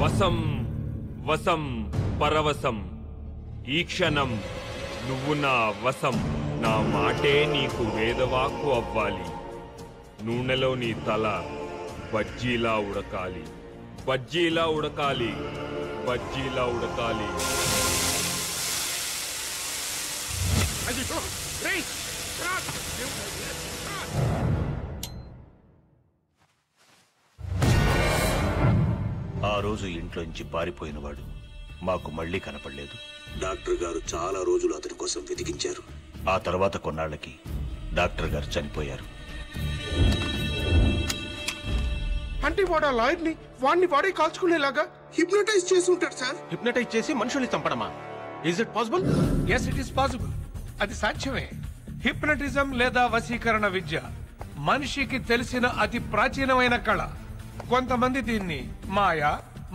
వసం వసం పరవశం, ఈ క్షణం నువ్వు నా వశం. నా మాటే నీకు వేదవాక్కు అవ్వాలి. నూనెలో నీ తల బజ్జీలా ఉడకాలి, బజ్జీలా ఉడకాలి, బజ్జీలా ఉడకాలి. ఆ రోజు ఇంట్లోంచి పారిపోయినవాడు మాకు మళ్లీ కనపడలేదు. డాక్టర్ గారు చాలా రోజులు అతని కోసం వెతికించారు. ఆ తర్వాత కొన్నాళ్లకి డాక్టర్ గారు చనిపోయారు. అంటే వాడు ఆ లాయర్ని వాడే కాల్చుకునేలాగా హిప్నటైజ్ చేసి ఉంటాడు సార్. హిప్నటైజ్ చేసి మనుషుల్ని చంపడమా? Is it possible? Yes, it is possible. అది సాధ్యమే. హిప్నటిజం లేదా వశీకరణ విద్య మనిషికి తెలిసిన అతి ప్రాచీనమైన కళ. కొంతమంది దీన్ని మాయ,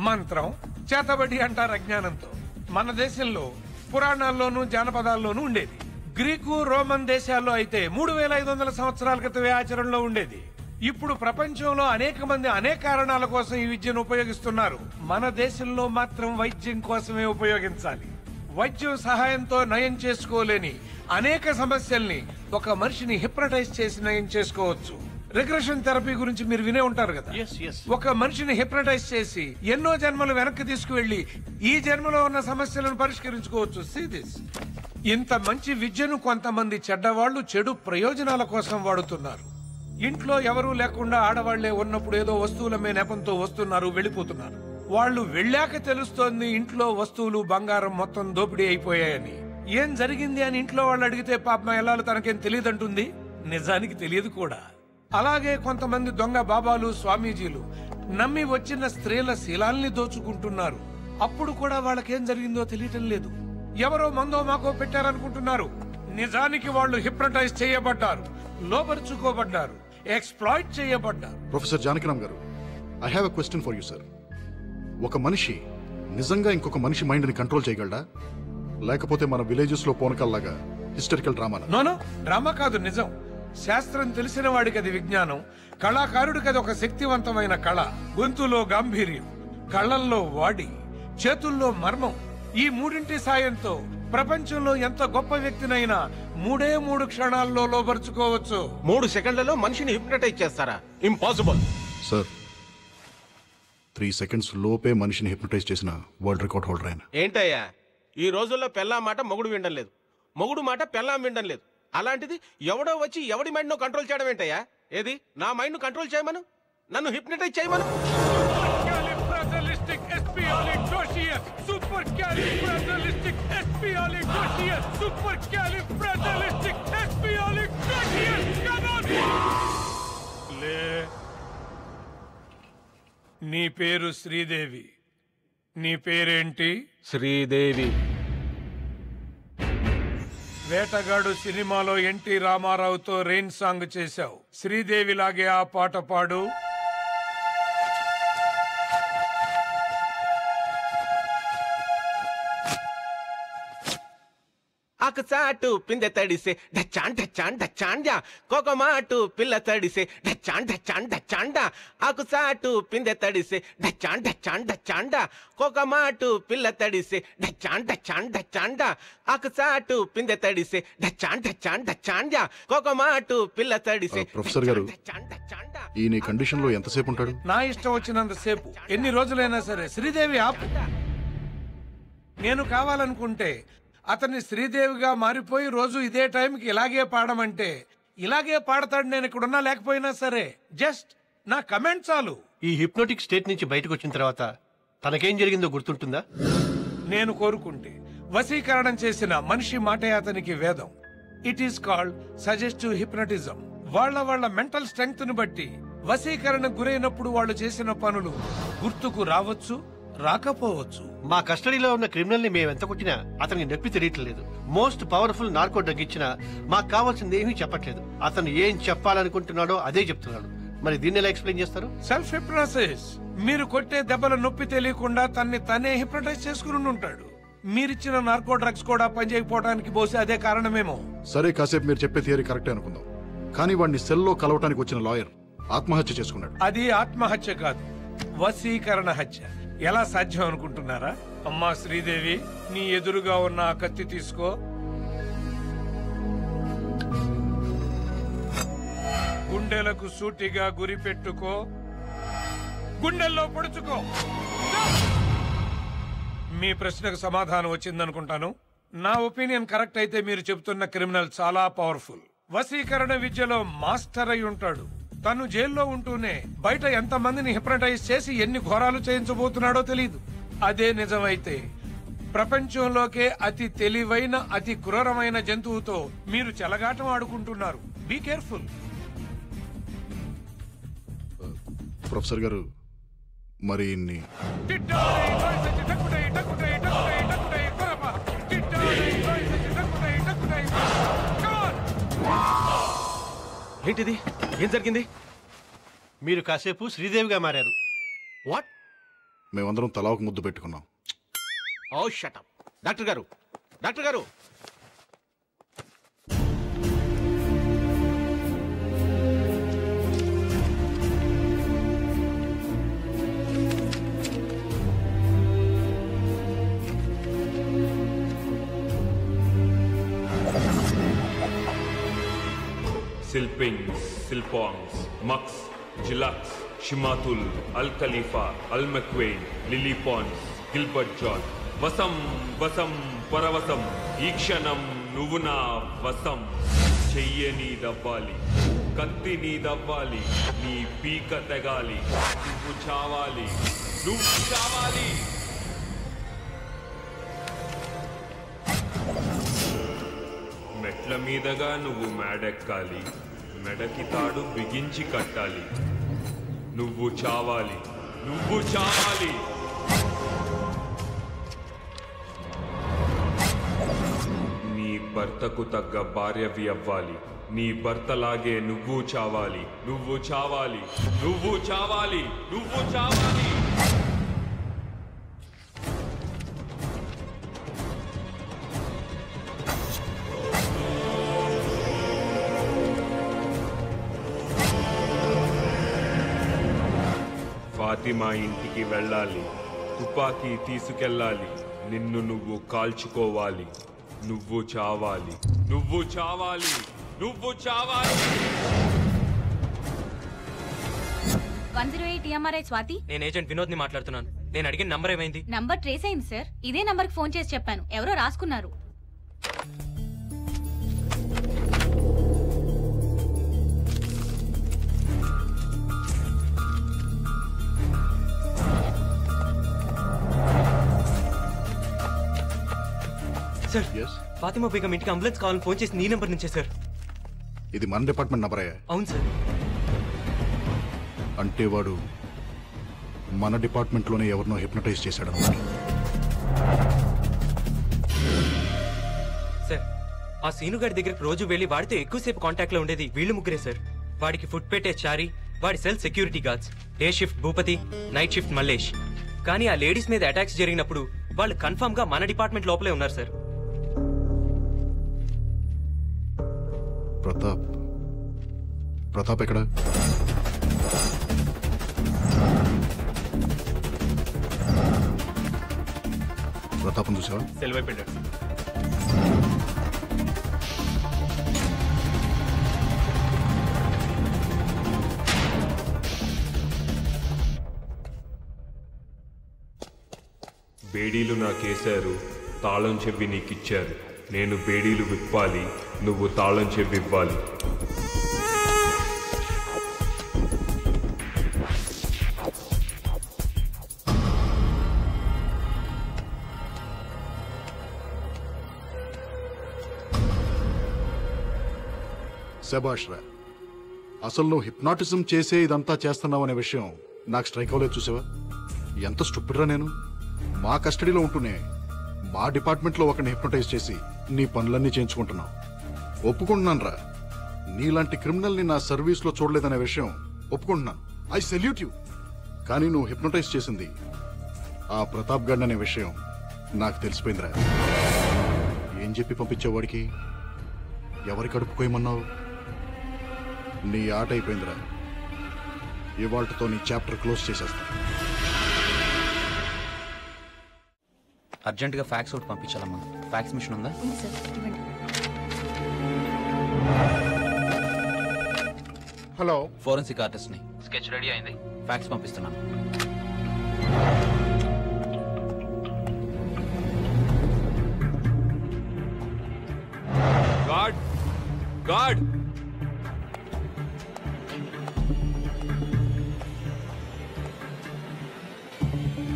మంత్రం, చేతబడి అంటారు అజ్ఞానంతో. మన దేశంలో పురాణాల్లోనూ జానపదాల్లోనూ ఉండేది. గ్రీకు, రోమన్ దేశాల్లో అయితే 3500 సంవత్సరాల క్రితమే ఆచరణలో ఉండేది. ఇప్పుడు ప్రపంచంలో అనేక మంది అనేక కారణాల కోసం ఈ విద్యను ఉపయోగిస్తున్నారు. మన దేశంలో మాత్రం వైద్యం కోసమే ఉపయోగించాలి. వైద్యం సహాయంతో నయం చేసుకోలేని అనేక సమస్యల్ని ఒక మనిషిని హిప్నటైజ్ చేసి నయం చేసుకోవచ్చు. రిగ్రెషన్ థెరపీ గురించి మీరు వినే ఉంటారు కదా. ఒక మనిషిని హిప్నటైజ్ చేసి ఎన్నో జన్మలు వెనక్కి తీసుకువెళ్లి ఈ జన్మలో ఉన్న సమస్యలను పరిష్కరించుకోవచ్చు. See this. ఇంత మంచి విద్యను కొంతమంది చెడ్డవాళ్లు చెడు ప్రయోజనాల కోసం వాడుతున్నారు. ఇంట్లో ఎవరూ లేకుండా ఆడవాళ్లే ఉన్నప్పుడు ఏదో వస్తువులమే నెపంతో వస్తున్నారు, వెళ్ళిపోతున్నారు. వాళ్ళు వెళ్ళాక తెలుస్తోంది ఇంట్లో వస్తువులు, బంగారం మొత్తం దోపిడీ అయిపోయాయని. ఏం జరిగింది అని ఇంట్లో వాళ్ళు అడిగితే పాపం ఎల్లాలు తనకేం తెలియదంటుంది. నిజానికి తెలియదు కూడా. అలాగే కొంతమంది దొంగ బాబాలు స్వామీజీలు నమ్మి వచ్చిన స్త్రీల శీలాల్ని దోచుకుంటున్నారు. అప్పుడు కూడా వాళ్ళకేం జరిగిందో తెలియటం లేదు. ఎవరో మందో మాకో పెట్టారనుకుంటున్నారు. నిజానికి వాళ్ళు హిప్నటైజ్ చేయబడ్డారు, లోపరుచుకోబడ్డారు, ఎక్స్‌ప్లాయిట్ చేయబడ్డారు. ప్రొఫెసర్ జానకిరామ్ గారు, I have a question for you sir. ఒక మనిషి నిజంగా ఇంకొక మనిషి మైండ్ ని కంట్రోల్ చేయగలడా, లేకపోతే మన విలేజెస్ లో పోనకల్లాగా హిస్టరికల్ డ్రామా? నోనో, డ్రామా కాదు, నిజం. శాస్త్రం తెలిసిన వాడికి అది విజ్ఞానం, కళాకారుడికి అది ఒక శక్తివంతమైన కళ. గొంతులో గాంభీర్యం, కళ్ళల్లో వాడి, చేతుల్లో మర్మం. ఈ మూడింటి సాయంతో ప్రపంచంలో ఎంత గొప్ప వ్యక్తినైనా 3 క్షణాల్లో లోబరుచుకోవచ్చు. 3 సెకండ్లలో మనిషిని హిప్నటైజ్ చేస్తారా? Impossible sir. 3 సెకండ్స్ లోపే మనిషిని హిప్నటైజ్ చేసిన వరల్డ్ రికార్డ్ హోల్డర్ ఆయన. ఏంటయ్యా, ఈ రోజుల్లో పెళ్ళాం మాట మొగుడు వినడం లేదు, మొగుడు మాట పెళ్ళాం వినడం లేదు. అలాంటిది ఎవడో వచ్చి ఎవడి మైండ్ ను కంట్రోల్ చేయడం ఏంటయ్యా? ఏది నా మైండ్ ను కంట్రోల్ చేయమను, నన్ను హిప్నటైజ్ చేయమను. నీ పేరు శ్రీదేవి, నీ పేరేంటి? శ్రీదేవి. వేటగాడు సినిమాలో ఎన్టీ రామారావుతో రెయిన్ సాంగ్ చేశావు. శ్రీదేవి లాగే ఆ పాట పాడు. ఆకుచాటు పిందె తడిసే డచ్చాన్ డచ్చాన్ డచ్చాండా, కోకమాటు పిల్ల తడిసే డచ్చాన్ డచ్చాన్ డచ్చాండా. ఆకుచాటు పిందె తడిసే డచ్చాన్ డచ్చాన్ డచ్చాండా, కోకమాటు పిల్ల తడిసే డచ్చాన్ డచ్చాన్ డచ్చాండా. ఆకుచాటు పిందె తడిసే డచ్చాన్ డచ్చాన్ డచ్చాండా, కోకమాటు పిల్ల తడిసే. ప్రొఫెసర్ గారు, ఈ నీ కండిషన్ లో ఎంతసేపు ఉంటాడు? నా ఇష్టం వచ్చినంత సేపు, ఎన్ని రోజులైనా సరే. శ్రీదేవి ఆపు. నేను కావాలనుకుంటే అతన్ని శ్రీదేవిగా మారిపోయి రోజు ఇదే టైంకి ఇలాగే పాడమంటే ఇలాగే పాడతాడు. నేను ఇక్కడున్నా లేకపోయినా సరే. జస్ట్ నా కమెంట్ చాలు. ఈ హిప్నోటిక్ స్టేట్ నుంచి బయటకు వచ్చిన తర్వాత తనకేం జరిగిందో గుర్తుంటుందా? నేను కోరుకుంటే వశీకరణం చేసిన మనిషి మాటే అతనికి వేదం. It is called suggestive hypnotism. వాళ్ళ మెంటల్ స్ట్రెంగ్త్ ను బట్టి వశీకరణకు గురైనప్పుడు వాళ్ళు చేసిన పనులు గుర్తుకు రావచ్చు, రాకపోవచ్చు. మా కస్టడీలో ఉన్న క్రిమినల్ ని మేము ఎంత కొట్టినా అతనికి నొప్పి తెలియట్లేదు. మోస్ట్ పవర్ఫుల్ నార్కో డ్రగ్ ఇచ్చినా మాకు కావాల్సింది ఏమీ చెప్పట్లేదు. అతను ఏం చెప్పాలనుకుంటున్నాడో అదే చెప్తున్నాడు. మరి దీన్ని ఎలా ఎక్స్ప్లెయిన్ చేస్తారు? Self hypnosis. మీరు కొట్టే దెబ్బల నొప్పి తెలియకుండా తనే హిప్నటైజ్ చేసుకుని ఉంటాడు. మీరిచ్చిన నార్కో డ్రగ్స్ కూడా పనిచేయకపోవడానికి బహుశా అదే కారణమేమో. సరే, కాసేపు మీరు చెప్పే థియరీ కరెక్టే అనుకుందాం. కానీ వాడిని సెల్లో కలవటానికి వచ్చిన లాయర్ ఆత్మహత్య చేసుకున్నాడు. అది ఆత్మహత్య కాదు, వశీకరణ హత్య. ఎలా సాధ్యం అనుకుంటున్నారా? అమ్మా శ్రీదేవి, నీ ఎదురుగా ఉన్న ఆ కత్తి తీసుకో. గుండెలకు సూటిగా గురి పెట్టుకో, గుండెల్లో పొడుచుకో. మీ ప్రశ్నకు సమాధానం వచ్చిందనుకుంటాను. నా ఒపీనియన్ కరెక్ట్ అయితే మీరు చెబుతున్న క్రిమినల్ చాలా పవర్ఫుల్. వశీకరణ విద్యలో మాస్టర్ అయి ఉంటాడు. తను జైల్లో ఉంటూనే బయట ఎంతమందిని హిప్నటైజ్ చేసి ఎన్ని ఘోరాలు చేయించబోతున్నాడో తెలీదు. అదే నిజమైతే ప్రపంచంలోకే అతి తెలివైన, అతి క్రూరమైన జంతువుతో మీరు చెలగాటం ఆడుకుంటున్నారు. Be careful. ప్రొఫెసర్ గారు, మరి ఇన్ని ఏంటిది? ఏం జరిగింది? మీరు కాసేపు శ్రీదేవిగా మారారు. వాట్? మేమందరం తలా ఒక ముద్దు పెట్టుకున్నాం. ఓ షట్ అప్. డాక్టర్ గారు, డాక్టర్ గారు, Silpings, Silpongs, Mux, Jilax, Shimatul, Al Khalifa, Al McQuain, Lily Pons, Gilbert John. Vasam, Vasam, Paravasam, Ikshanam, Nuvuna, Vasam. చెయ్యని దవ్వాలి, కత్తిని దవ్వాలి, నీ పీక తెగాలి, నువ్వు చావాలి, నువ్వు చావాలి. మెట్ల మీదగా నువ్వు మేడెక్కాలి, మెడకి తాడు బిగించి కట్టాలి. నువ్వు చావాలి, నువ్వు చావాలి. నీ భర్తకు తగ్గ భార్యవి అవ్వాలి. నీ భర్తలాగే నువ్వు చావాలి, నువ్వు చావాలి, నువ్వు చావాలి, నువ్వు చావాలి. ఫాతిమా ఇంటికి వెళ్ళాలి. తుపాకీ తీసుకెళ్ళాలి. నిన్ను నువ్వు కాల్చుకోవాలి. నువ్వు చావాలి, నువ్వు చావాలి, నువ్వు చావాలి. 108 TMRI స్వాతి. నేను ఏజెంట్ వినోద్ ని మాట్లాడుతున్నాను. నేను అడిగిన నంబర్ ఏమైంది? నంబర్ ట్రేస్ అయింది సార్. ఇదే నంబర్ కి ఫోన్ చేసి చెప్పాను. ఎవరో రాసుకున్నారు. సార్, ఫాతిమా బేగం ఇంటికి అంబులెన్స్ కావాలని ఫోన్ చేసి నీ నెంబర్ నుంచే సార్. ఇది మన డిపార్ట్మెంట్ నంబరే. అవును సార్. అంటే వాడు మన డిపార్ట్మెంట్ లోనే ఎవరినో హిప్నటైజ్ చేశాడు అన్నమాట. సార్, ఆ సీనుగాడి దగ్గరికి రోజు వెళ్లి వాడితో ఎక్కువసేపు కాంటాక్ట్ లో ఉండేది వీళ్ళు ముగ్గురే సార్. వాడికి ఫుడ్ పెట్టే చారి, వాడి cell security guards, day shift Bhupathi, night shift Mallesh. కానీ ఆ లేడీస్ మీద అటాక్స్ జరిగినప్పుడు వాళ్ళు కన్ఫర్మ్ గా మన డిపార్ట్మెంట్ లోపలే ఉన్నారు సార్. ప్రతాప్ ఎక్కడ? ప్రతాపం చూసావా? సెల్ వైపు వెళ్ళాడు. బేడీలు నాకేశారు, తాళం చెవి నీకిచ్చారు. నేను బేడీలు విప్పాలి, నువ్వు తాళం చెవి ఇవ్వాలి. శభాష్ రా. అసలు నువ్వు హిప్నాటిజం చేసే ఇదంతా చేస్తున్నావు అనే విషయం నాకు స్ట్రైక్ అవ్వలేదు. చూసావా ఎంత స్టూపిడ్ రా నేను. మా కస్టడీలో ఉంటూనే మా డిపార్ట్మెంట్లో ఒకరిని హిప్నటైజ్ చేసి నీ పనులన్నీ చేయించుకుంటున్నావు. ఒప్పుకుంటున్నాను రా, నీలాంటి క్రిమినల్ని నా సర్వీస్లో చూడలేదనే విషయం ఒప్పుకుంటున్నాను. I salute you. కానీ నువ్వు హిప్నటైజ్ చేసింది ఆ ప్రతాప్ గడ్ అనే విషయం నాకు తెలిసిపోయిందిరా. ఏం చెప్పి పంపించేవాడికి? ఎవరి కడుపుకోయమన్నావు? నీ ఆట అయిపోయిందిరా. ఇవాళ్లతో నీ చాప్టర్ క్లోజ్ చేసేస్తా. అర్జెంటుగా ఫ్యాక్స్ ఒకటి పంపించాలమ్మా. ఫ్యాక్స్ మిషన్ ఉందా? హలో, ఫోరెన్సిక్ ఆర్టిస్ట్ ని. స్కెచ్ రెడీ అయింది, ఫ్యాక్స్ పంపిస్తున్నాను. గాడ్ గాడ్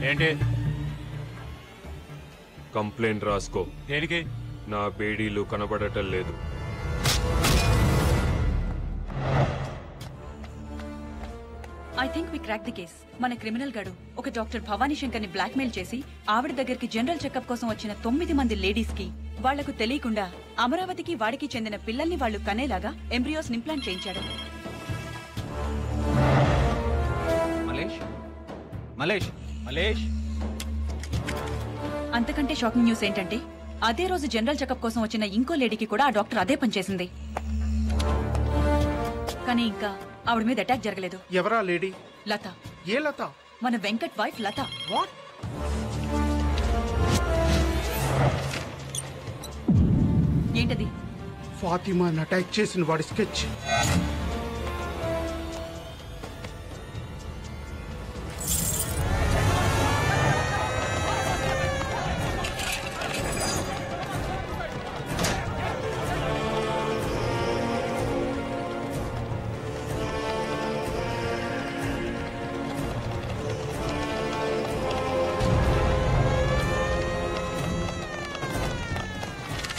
ఏంటి? కంప్లైంట్ రాసుకో. దేనికి? నా బేడీలు కనబడటం లేదు. I think we crack the case. మన క్రిమినల్ గాడు ఒక డాక్టర్ భవానీ శంకర్ ని బ్లాక్మెయిల్ చేసి ఆవిడ దగ్గరికి జనరల్ చెకప్ కోసం వచ్చిన 9 మంది లేడీస్ కి వాళ్లకు తెలియకుండా అమరావతికి వాడికి చెందిన పిల్లల్ని వాళ్లు కనేలాగా ఎంబ్రియోస్ ఇంప్లాంట్ చేయించాడు. మలేష్ మలేష్ మలేష్. అంతకంటే షాకింగ్ న్యూస్ ఏంటంటే అదే రోజు జనరల్ చెకప్ కోసం వచ్చిన ఇంకో లేడీకి కూడా ఆ డాక్టర్ అదే పనిచేసింది. కానీ ఇంకా ఆవిడ మీద అటాక్ జరగలేదు. ఎవరా లేడీ? లత. ఏ లత? మన వెంకట్ వైఫ్ లత. వాట్? ఏంటది? ఫాతిమాని అటాక్ చేసిన వాడి స్కెచ్.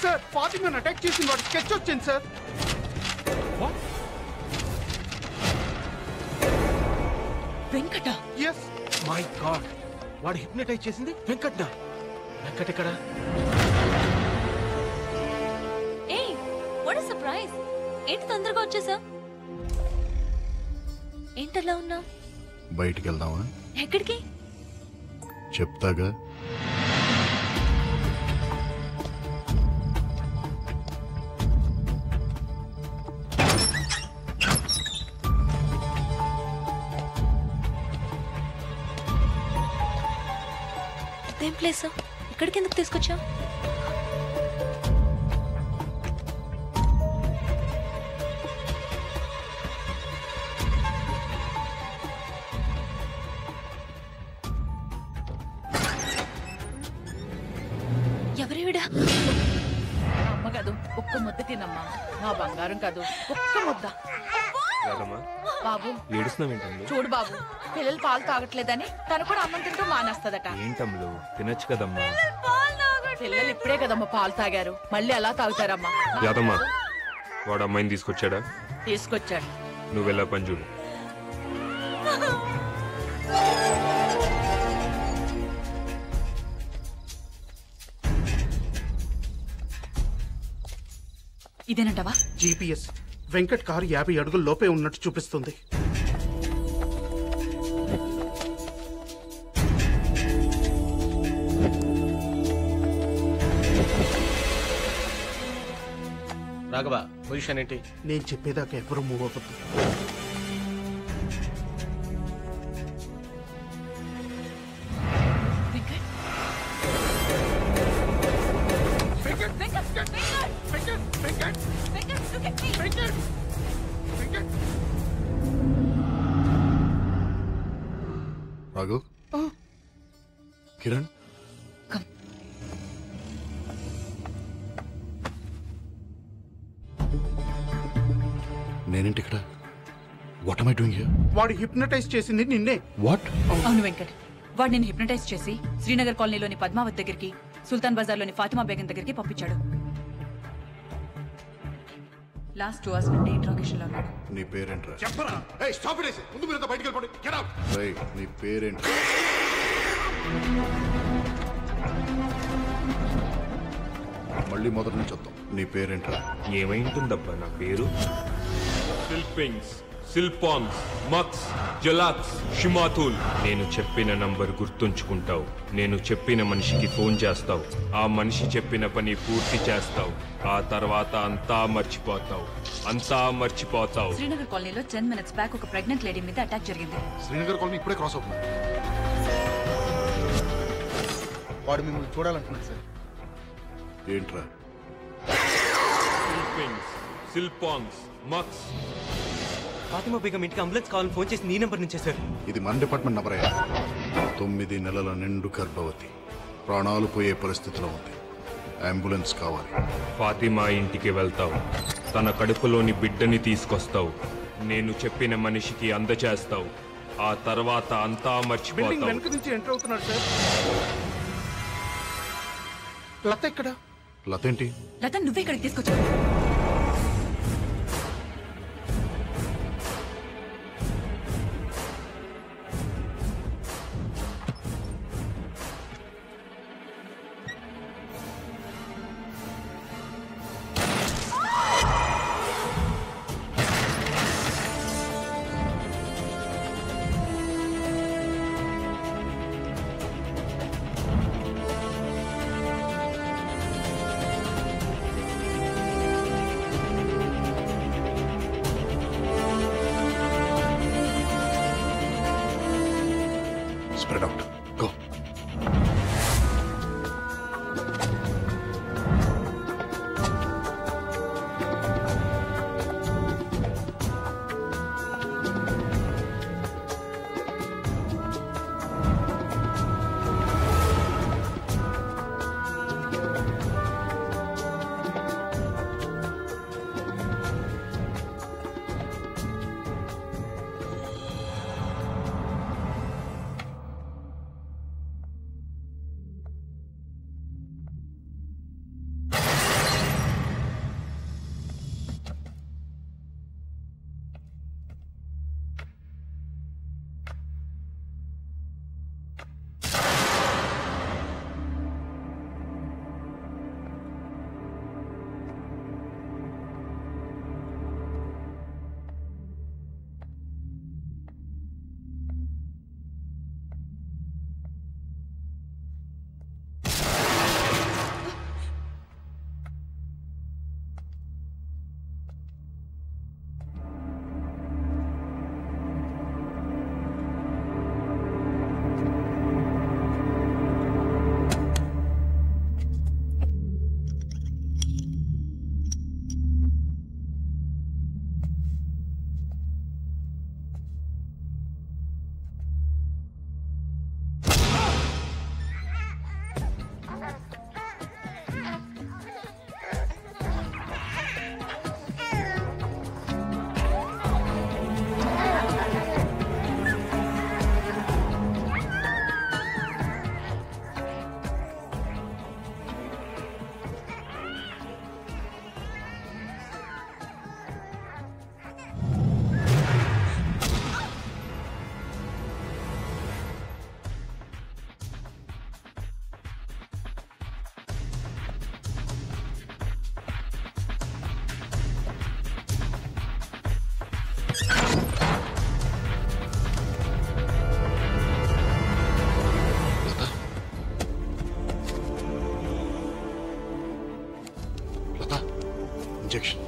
సార్, ఫాతిమాని అటాక్ చేసిన వాడి స్కెచ్ వచ్చింది sir. Venkatesh my god, వాడు హిప్నటైజ్ చేసింది వెంకట్నా? వెంకట్ ఎక్కడ? ఏయ్ వాట్ ఎ సర్ప్రైజ్! ఏంటి తొందరగా వచ్చేసా? ఏంటలా ఉన్నా? బయటికి వెళ్దామా? ఎక్కడికి? చెప్తాగా. ఇదేం ప్లేస్? ఇక్కడికి ఎందుకు తీసుకొచ్చా? ఎవరేవిడా? అమ్మ కాదు, ఒక్క ముద్ద తినమ్మా. నా బంగారం కాదు, ఒక్క ముద్ద. బాబు ఏడుస్తున్నావేంటమ్లు? చూడు బాబు, పిల్లలు పాలు తాగట్లేదని తను కూడా అన్నం తింటూ మానేస్తదట. ఏంటమ్లు, తినొచ్చు కదమ్మా. పిల్లలు ఇప్పుడే కదమ్మా పాలు తాగారు, మళ్ళీ ఎలా తాగుతారమ్మా? యాదమ్మా, వాడు అమ్మాయిని తీసుకొచ్చాడా? తీసుకొచ్చాడు. నువ్వు వెళ్ళా పని చూడు. ఇదేనంటావా? జీపీఎస్ వెంకట్ కారు 50 అడుగుల లోపే ఉన్నట్టు చూపిస్తుంది. రాఘవ, పొజిషన్ ఏంటి? నేను చెప్పేదాకా ఎవరు మూవ్ అవ్వద్దు. రాఘు, కిరణ్, నేనేంటి ఇక్కడ? What am I doing here? వాడు హిప్నటైజ్ చేసింది నిన్నే. వాట్? అవును వెంకట్, వాడు నేను హిప్నటైజ్ చేసి శ్రీనగర్ కాలనీలోని పద్మావత్ దగ్గరికి, సుల్తాన్ బజార్లోని ఫాతిమా బేగం దగ్గరికి పంపించాడు. లాస్ట్ 2 hours నుండి ఇంట్రాగేషన్ లో ఉన్నాడు. నీ పేరేంట్రా? చెప్పరా? ఏయ్ స్టాప్ ఇట్. ముందు మీరంతా బయటికి వెళ్ళిపోండి. Get out. రేయ్, నీ పేరేంట్రా? మళ్ళీ మొదటి నుంచి వద్దాం. నీ పేరేంట్రా? ఏమైంటుందబ్బా నా పేరు? సిల్పింగ్స్, సిల్పాన్స్, మక్స్, జలాక్స్, షిమాతుల్. నేను చెప్పిన నంబర్ గుర్తుంచుకుంటావు. నేను చెప్పిన మనిషికి ఫోన్ చేస్తావు. ఆ మనిషి చెప్పిన పని పూర్తి చేస్తావు. ఆ తర్వాత అంతా మర్చిపోతావు. శ్రీనగర్ కాలనీలో 10 minutes బ్యాక్ ఒక ప్రెగ్నెంట్ లేడీ మీద అటాక్ జరిగింది. శ్రీనగర్ కాలనీ ఇప్పుడే క్రాస్ అవుతుంది. వాడు మిమ్మల్ని చూడాలంటున్నాడు సార్. ఏంట్రా? సిల్పింగ్స్, సిల్పాన్స్, మక్స్. ఫాతిమా బేగం ఇంటికి అంబులెన్స్ కావాలని ఫోన్ చేసి నీ నెంబర్ నుంచే సార్. ఇది మన డిపార్ట్మెంట్ నంబర్ అయ్యా. 9 నెలల నిండు గర్భవతి, ప్రాణాలు పోయే పరిస్థితిలో ఉంది. అంబులెన్స్ కావాలి. ఫాతిమా ఇంటికి వెళ్తావు. తన కడుపులోని బిడ్డని తీసుకొస్తావు. నేను చెప్పిన మనిషికి అందచేస్తావు. ఆ తర్వాత అంతా బిల్డింగ్ మర్చిపోతావు. వెనక నుంచి ఎంటర్ అవుతున్నాడు సార్. లత ఎక్కడ? లత ఏంటి? లత నువ్వే ఇక్కడికి తీసుకొచ్చావు. Spread out. Go. లత ఇంజెక్షన్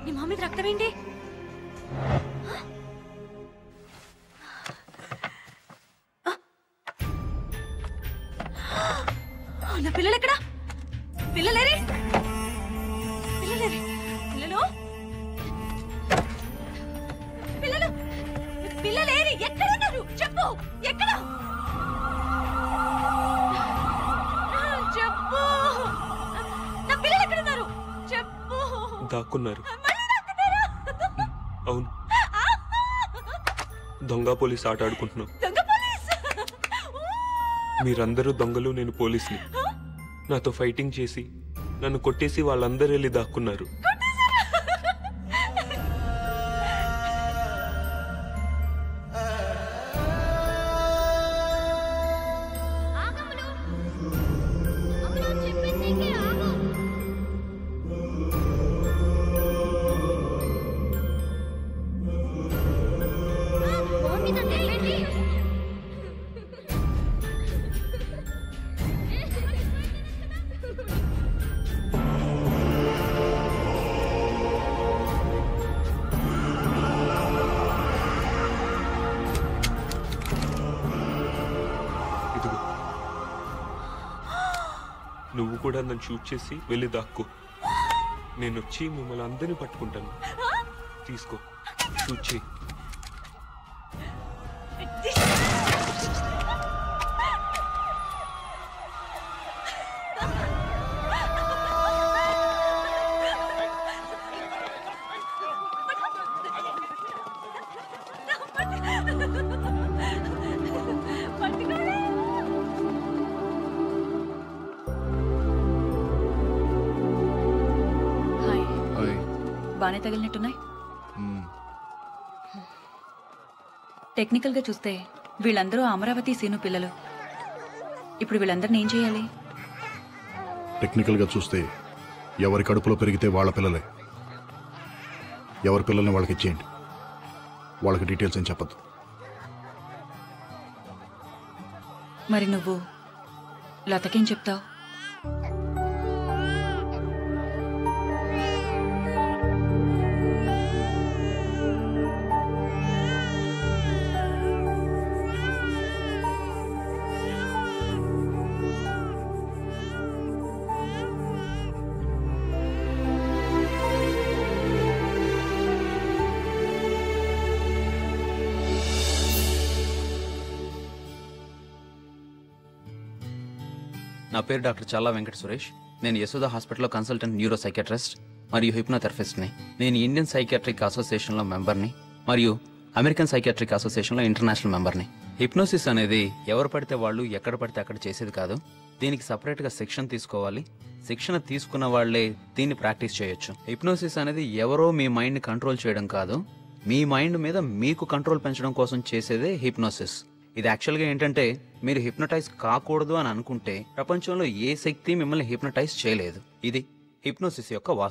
నీ మామ మీద రక్తం ఏంటి? నా పిల్లలు ఎక్కడా? పిల్లలేరి పిల్లలేరి పిల్లలు పిల్లలు పిల్లలేరి ఎక్కడున్నారు? చెప్పు, ఎక్కడ? చెప్పు, నా పిల్లలు ఎక్కడున్నారు? చెప్పు. దాక్కున్నారు. అవును, దొంగ పోలీస్ ఆట ఆడుకుంటున్నాం. మీరందరూ దొంగలు, నేను పోలీస్ని. నాతో ఫైటింగ్ చేసి నన్ను కొట్టేసి వాళ్ళందరూ వెళ్ళి దాక్కున్నారు. నువ్వు కూడా నన్ను షూట్ చేసి వెళ్ళి దాక్కో. నేను వచ్చి మిమ్మల్ని అందరినీ పట్టుకుంటాను. తీసుకో, షూట్ చేయి. బానే తగిలినట్టున్నాయి. టెక్నికల్ గా చూస్తే వీళ్ళందరూ అమరావతి సీను పిల్లలు. ఇప్పుడు వీళ్ళందరినీ ఏం చేయాలి? టెక్నికల్ గా చూస్తే ఎవరి కడుపులో పెరిగితే వాళ్ళ పిల్లలే. ఎవరి పిల్లల్ని వాళ్ళకి ఇచ్చేయండి. వాళ్ళకి డీటెయిల్స్ ఏం చెప్పద్దు. మరి నువ్వు లతకేం చెప్తావు? నా పేరు డాక్టర్ చల్లా వెంకట సురేష్. నేను యశోద హాస్పిటల్లో కన్సల్టెంట్ న్యూరో సైకియాట్రిస్ట్ మరియు హిప్నోథెరపిస్ట్ని. నేను ఇండియన్ సైకియాట్రిక్ అసోసియేషన్లో మెంబర్ని మరియు అమెరికన్ సైకియాట్రిక్ అసోసియేషన్లో ఇంటర్నేషనల్ మెంబర్ని. హిప్నోసిస్ అనేది ఎవరు పడితే వాళ్ళు ఎక్కడ పడితే అక్కడ చేసేది కాదు. దీనికి సపరేట్గా శిక్షణ తీసుకోవాలి. శిక్షణ తీసుకున్న వాళ్లే దీన్ని ప్రాక్టీస్ చేయొచ్చు. హిప్నోసిస్ అనేది ఎవరో మీ మైండ్ని కంట్రోల్ చేయడం కాదు, మీ మైండ్ మీద మీకు కంట్రోల్ పెంచడం కోసం చేసేదే హిప్నోసిస్. ఇది యాక్చువల్గా ఏంటంటే, మీరు హిప్నటైజ్ కాకూడదు అని అనుకుంటే ప్రపంచంలో ఏ శక్తి మిమ్మల్ని హిప్నటైజ్ చేయలేదు. ఇది హిప్నోసిస్ యొక్క వాస్తవం.